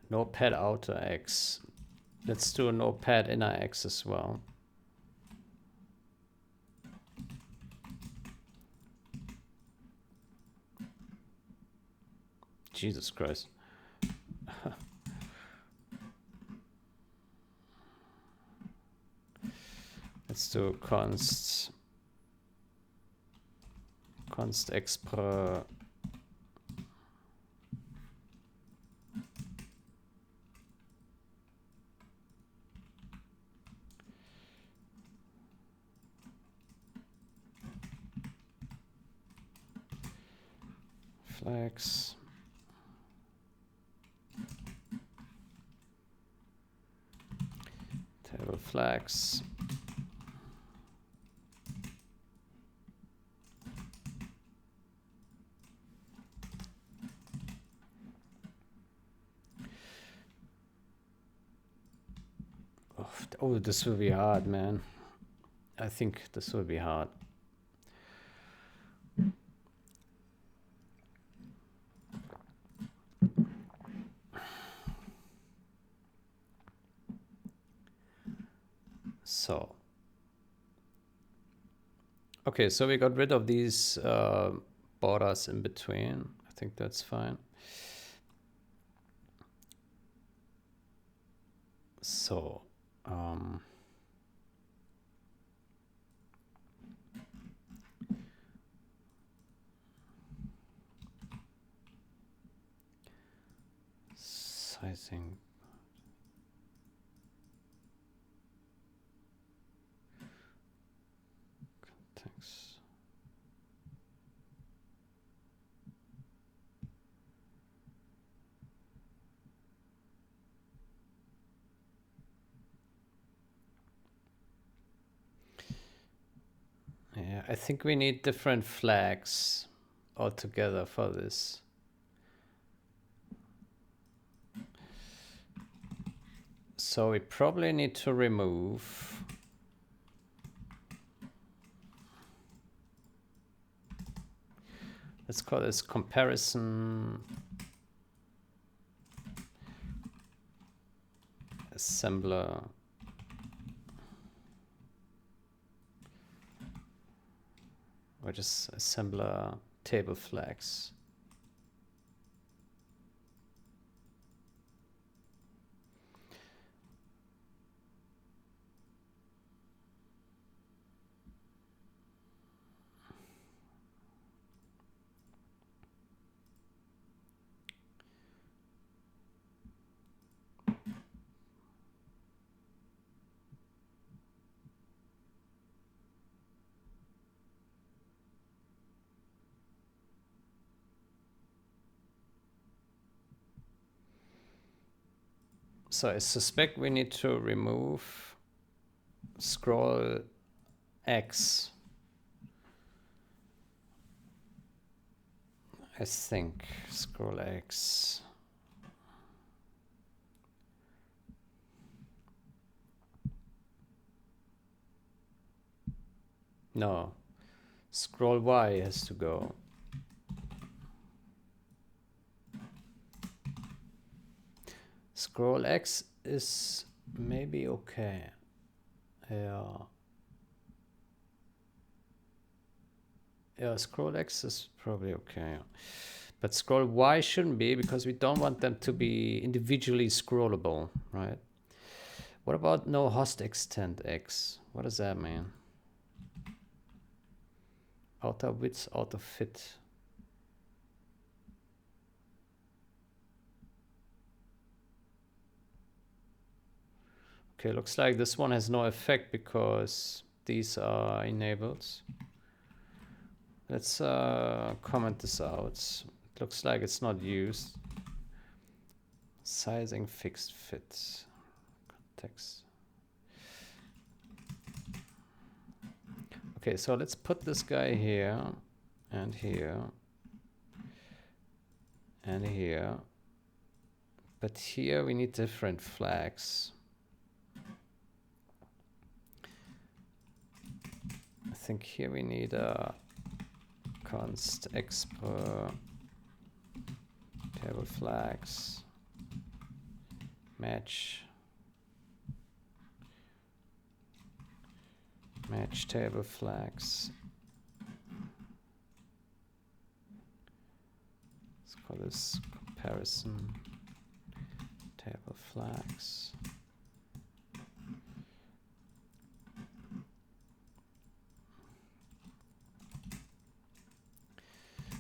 Speaker 1: No pad outer X. Let's do no pad inner X as well. Jesus Christ. Let's do const expr flags. Table flags. Oh, this will be hard, man. I think this will be hard. So, okay, so we got rid of these borders in between. I think that's fine. So, sizing. I think we need different flags altogether for this. So we probably need to remove let's call this comparison assembler or just assembler table flags. So I suspect we need to remove scroll X. I think scroll X. No, scroll Y has to go. Scroll X is maybe okay. Yeah. Yeah, scroll X is probably okay. But scroll Y shouldn't be because we don't want them to be individually scrollable, right? What about no host extend X? What does that mean? Outer width, outer fit. Okay, looks like this one has no effect because these are enabled. Let's comment this out. It looks like it's not used. Sizing fixed fit. Context. Okay, so let's put this guy here and here and here. But here we need different flags. I think here we need a const expr table flags match table flags. Let's call this comparison table flags.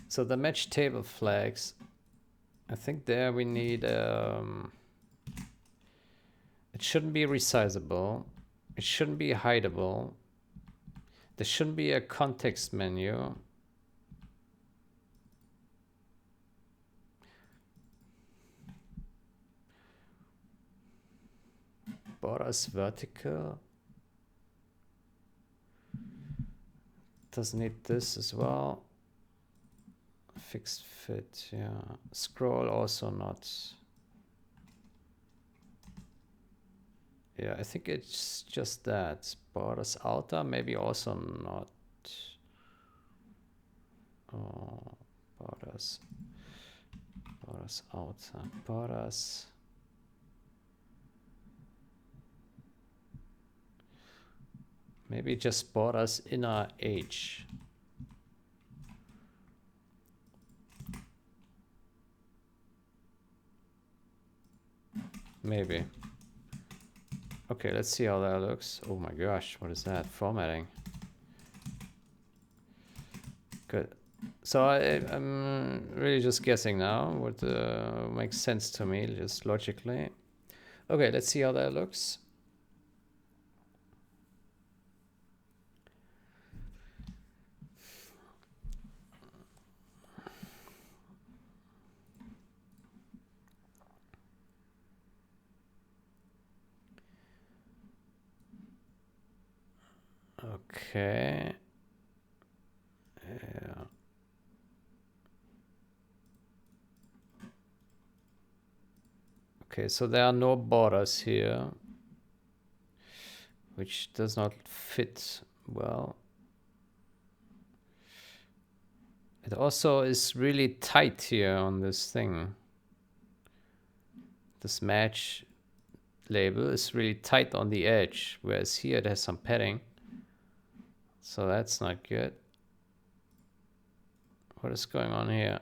Speaker 1: So the match table flags, I think there we need, it shouldn't be resizable. It shouldn't be hideable. There shouldn't be a context menu. Borders vertical. Doesn't need this as well. Fixed fit, yeah. Scroll also not. Yeah, I think it's just that. Borders outer, maybe also not. Oh, borders outer, borders. Maybe just borders inner H. Maybe. Okay, let's see how that looks. Oh my gosh, what is that? Formatting. Good. So I'm really just guessing now what makes sense to me, just logically. Okay, let's see how that looks. Okay. Okay, so there are no borders here, which does not fit well. It also is really tight here on this thing. This match label is really tight on the edge, whereas here it has some padding. So that's not good. What is going on here?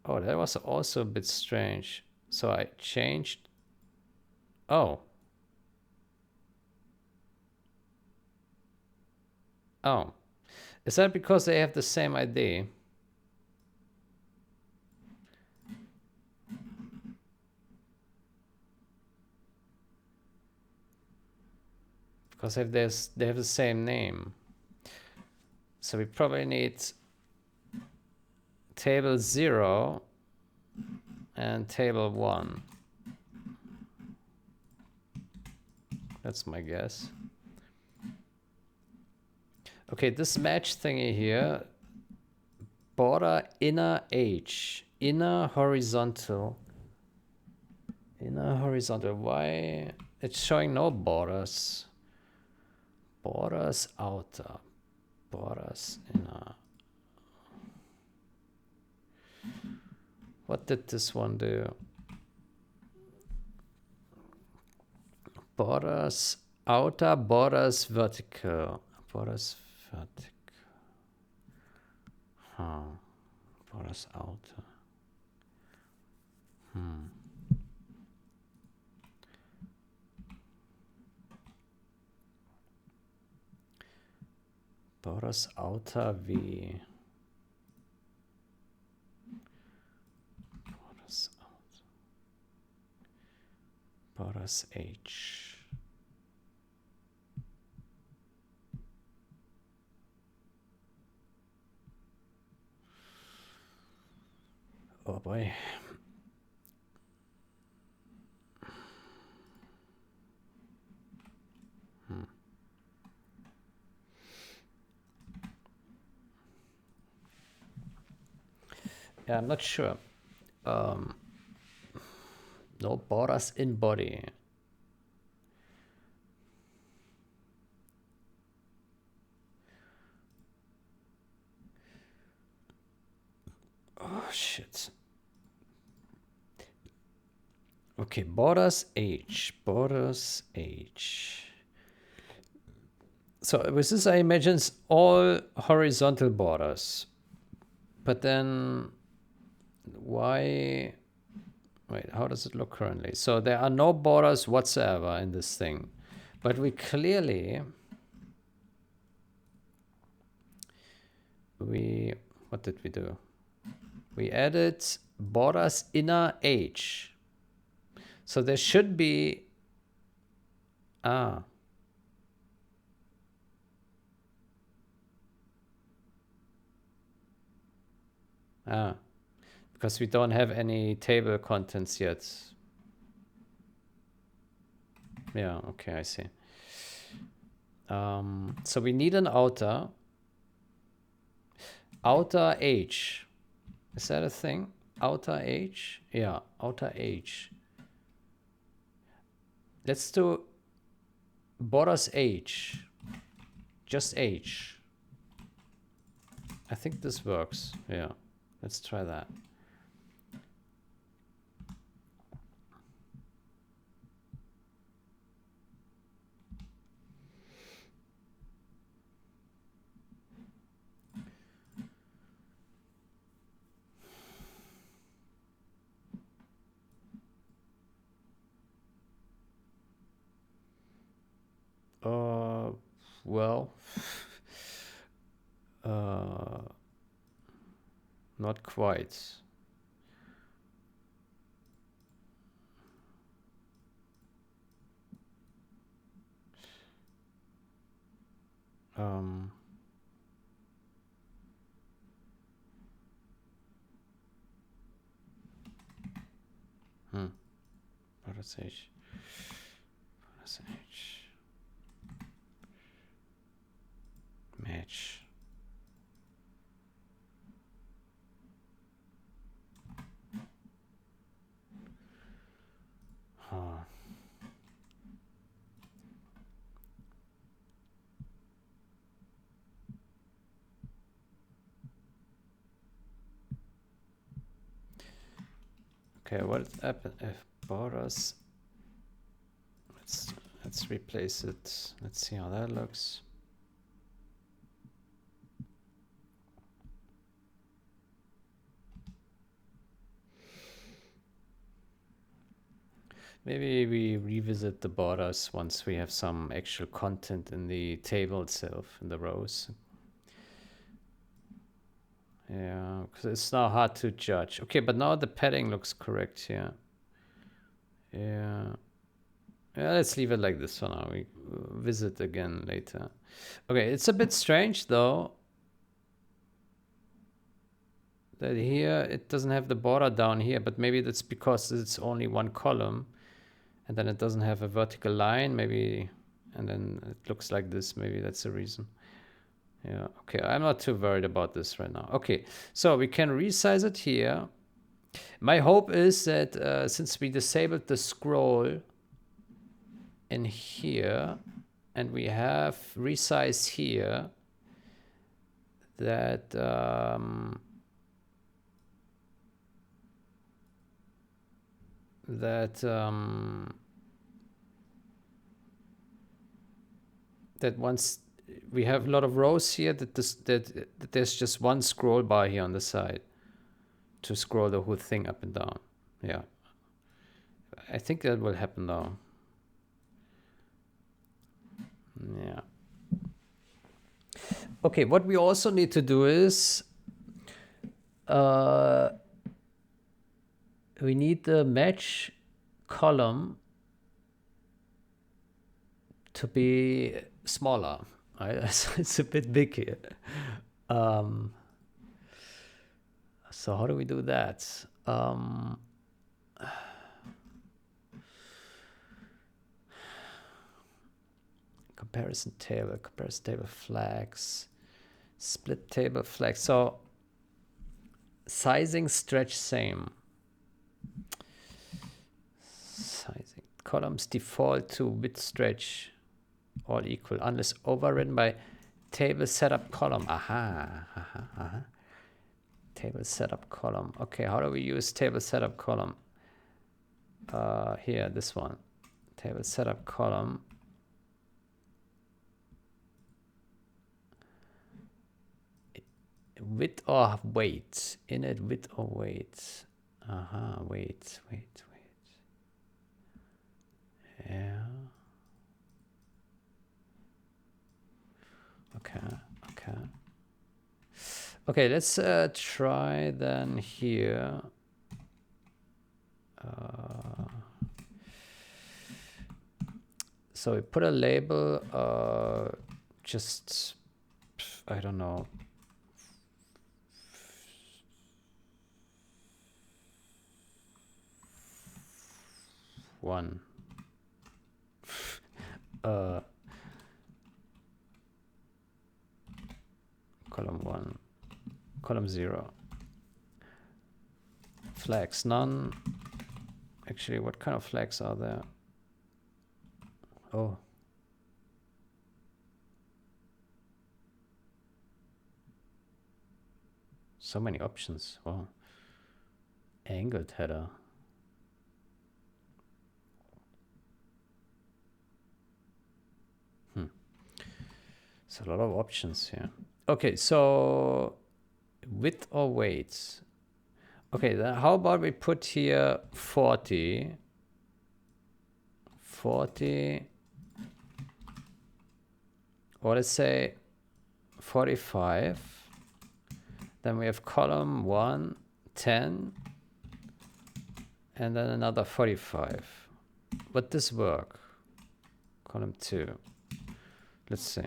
Speaker 1: Oh, that was also a bit strange. So I changed. Oh. Oh. Is that because they have the same ID? Because if they have the same name. So we probably need table 0 and table 1. That's my guess. Okay, this match thingy here, border inner H, inner horizontal. Inner horizontal, why? It's showing no borders. Borders outer, borders inner. What did this one do? Borders outer, borders vertical. Borders vertical. Huh. Borders outer. Borders outer V. Borders outer. Borders H. Oh boy. Yeah, I'm not sure. No borders in body. Oh shit. Okay, borders H. Borders H. So with this I imagine it's all horizontal borders. But then why? Wait, how does it look currently? So there are no borders whatsoever in this thing. But we clearly... What did we do? We added borders inner H. So there should be... Ah. Ah. Because we don't have any table contents yet. Yeah, okay, I see. So we need an outer. Outer H. Is that a thing? Outer H? Yeah, outer H. Let's do borders H. Just H. I think this works. Yeah, let's try that. Well, not quite. Borders H. Borders H. Match. Okay, what happened if borders? Let's replace it. Let's see how that looks. Maybe we revisit the borders once we have some actual content in the table itself, in the rows. Yeah, because it's now hard to judge. Okay, but now the padding looks correct here. Yeah. Yeah, let's leave it like this for now. We visit again later. Okay, it's a bit strange though that here it doesn't have the border down here, but maybe that's because it's only one column and then it doesn't have a vertical line, maybe, and then it looks like this. Maybe that's the reason. Yeah, okay, I'm not too worried about this right now. Okay, so we can resize it here. My hope is that since we disabled the scroll in here and we have resize here, that that once we have a lot of rows here, that there's just one scroll bar here on the side to scroll the whole thing up and down. Yeah, I think that will happen now. Yeah. Okay, what we also need to do is we need the match column to be smaller. Right? It's a bit big here. So how do we do that? Comparison table flags, split table flags. So sizing stretch same. Sizing columns default to width stretch all equal unless overridden by table setup column. Table setup column. Okay, how do we use table setup column? Here, this one. Table setup column. Width or weight? Init width or weight? Wait. Yeah. Okay, let's try then here. So we put a label, just, I don't know. One. Column 1, column 0. Flags none. Actually, what kind of flags are there? Oh. So many options. Wow. Angled header. It's a lot of options here. Okay, so width or weight? Okay, then how about we put here 40, or let's say 45. Then we have column 1, 10, and then another 45. Would this work? Column 2. Let's see.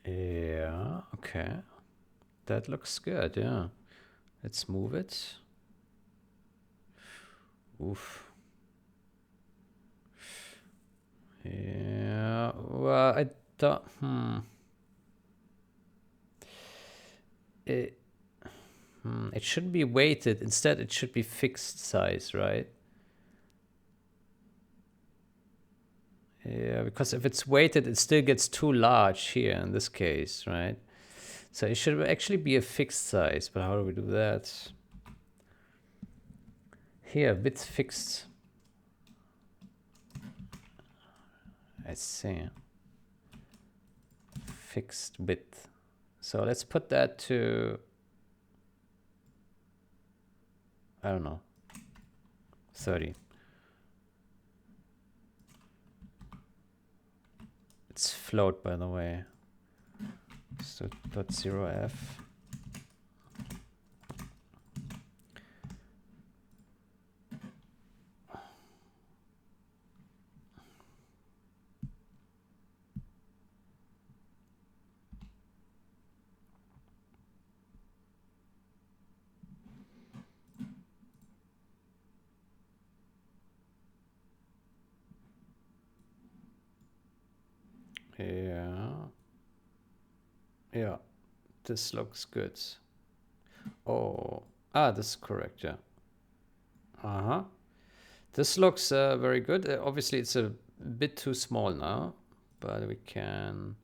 Speaker 1: Yeah, okay. That looks good, yeah. Let's move it. Oof. Yeah, well, I don't, It shouldn't be weighted. Instead, it should be fixed size, right? Yeah, because if it's weighted, it still gets too large here in this case, right? So it should actually be a fixed size, but how do we do that? Here, width fixed. I see. Fixed width. So let's put that to, I don't know, 30. It's float, by the way. So .0f. Yeah. Yeah. This looks good. Oh. This is correct, yeah. Uh-huh. This looks very good. Obviously, it's a bit too small now, but we can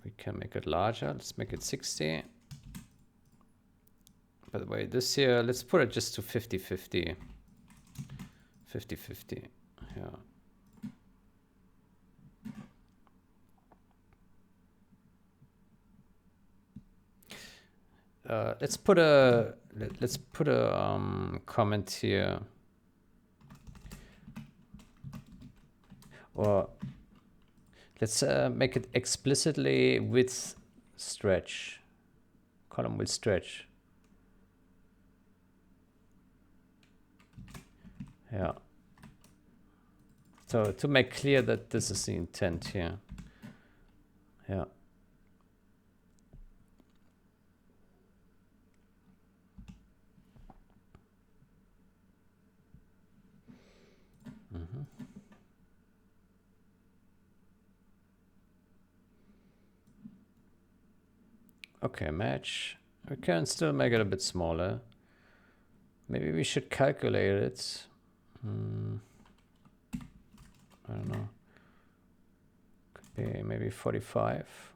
Speaker 1: make it larger. Let's make it 60. By the way, this here, let's put it just to 50-50. 50-50, yeah. Let's put a comment here, or let's make it explicitly with stretch. Column will stretch. Yeah. So to make clear that this is the intent here. Yeah. Okay, match. We can still make it a bit smaller. Maybe we should calculate it. I don't know. Could be maybe 45.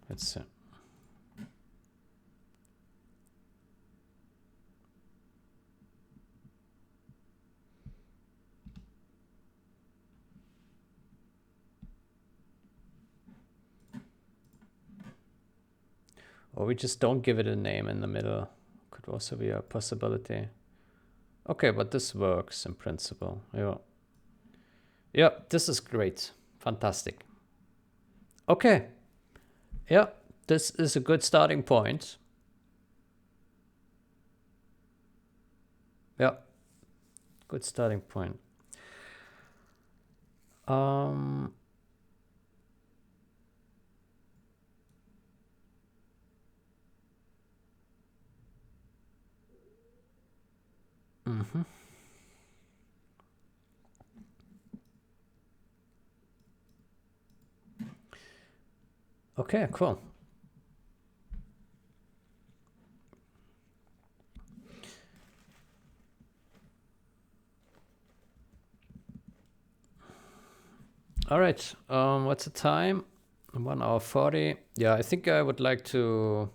Speaker 1: Let's see. Or we just don't give it a name in the middle. Could also be a possibility. Okay, but this works in principle. Yeah. Yeah, this is great. Fantastic. Okay. Yeah, this is a good starting point. Yeah, good starting point. Okay, cool. All right, what's the time? 1 hour 40. Yeah, I think I would like to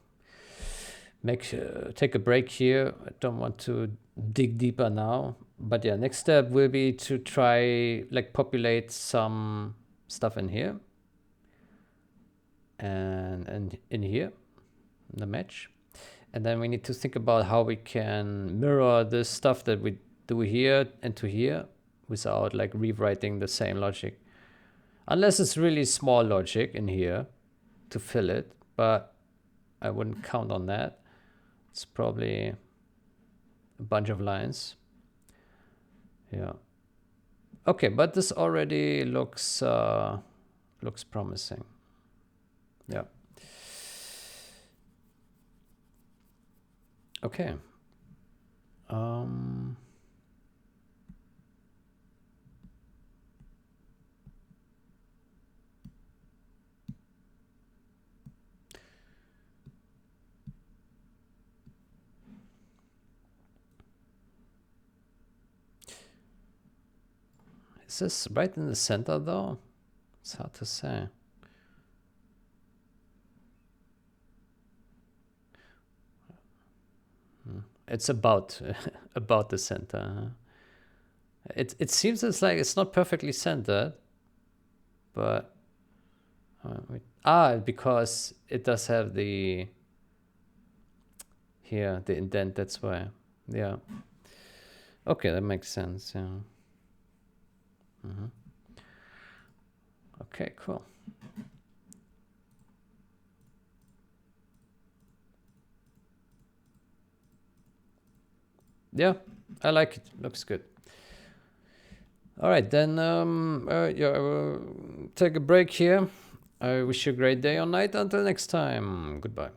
Speaker 1: take a break here. I don't want to dig deeper now. But yeah, next step will be to try like populate some stuff in here. And in here, in the match. And then we need to think about how we can mirror this stuff that we do here into here without like rewriting the same logic. Unless it's really small logic in here to fill it, but I wouldn't count on that. It's probably a bunch of lines. Yeah. Okay, but this already looks promising. Yeah. Okay. Is this right in the center though? It's hard to say. It's about about the center. It seems it's like it's not perfectly centered, but because it does have the here the indent. That's why. Yeah. Okay, that makes sense. Yeah. Okay, cool. Yeah, I like it. Looks good. All right, then yeah, I will take a break here. I wish you a great day or night. Until next time. Goodbye.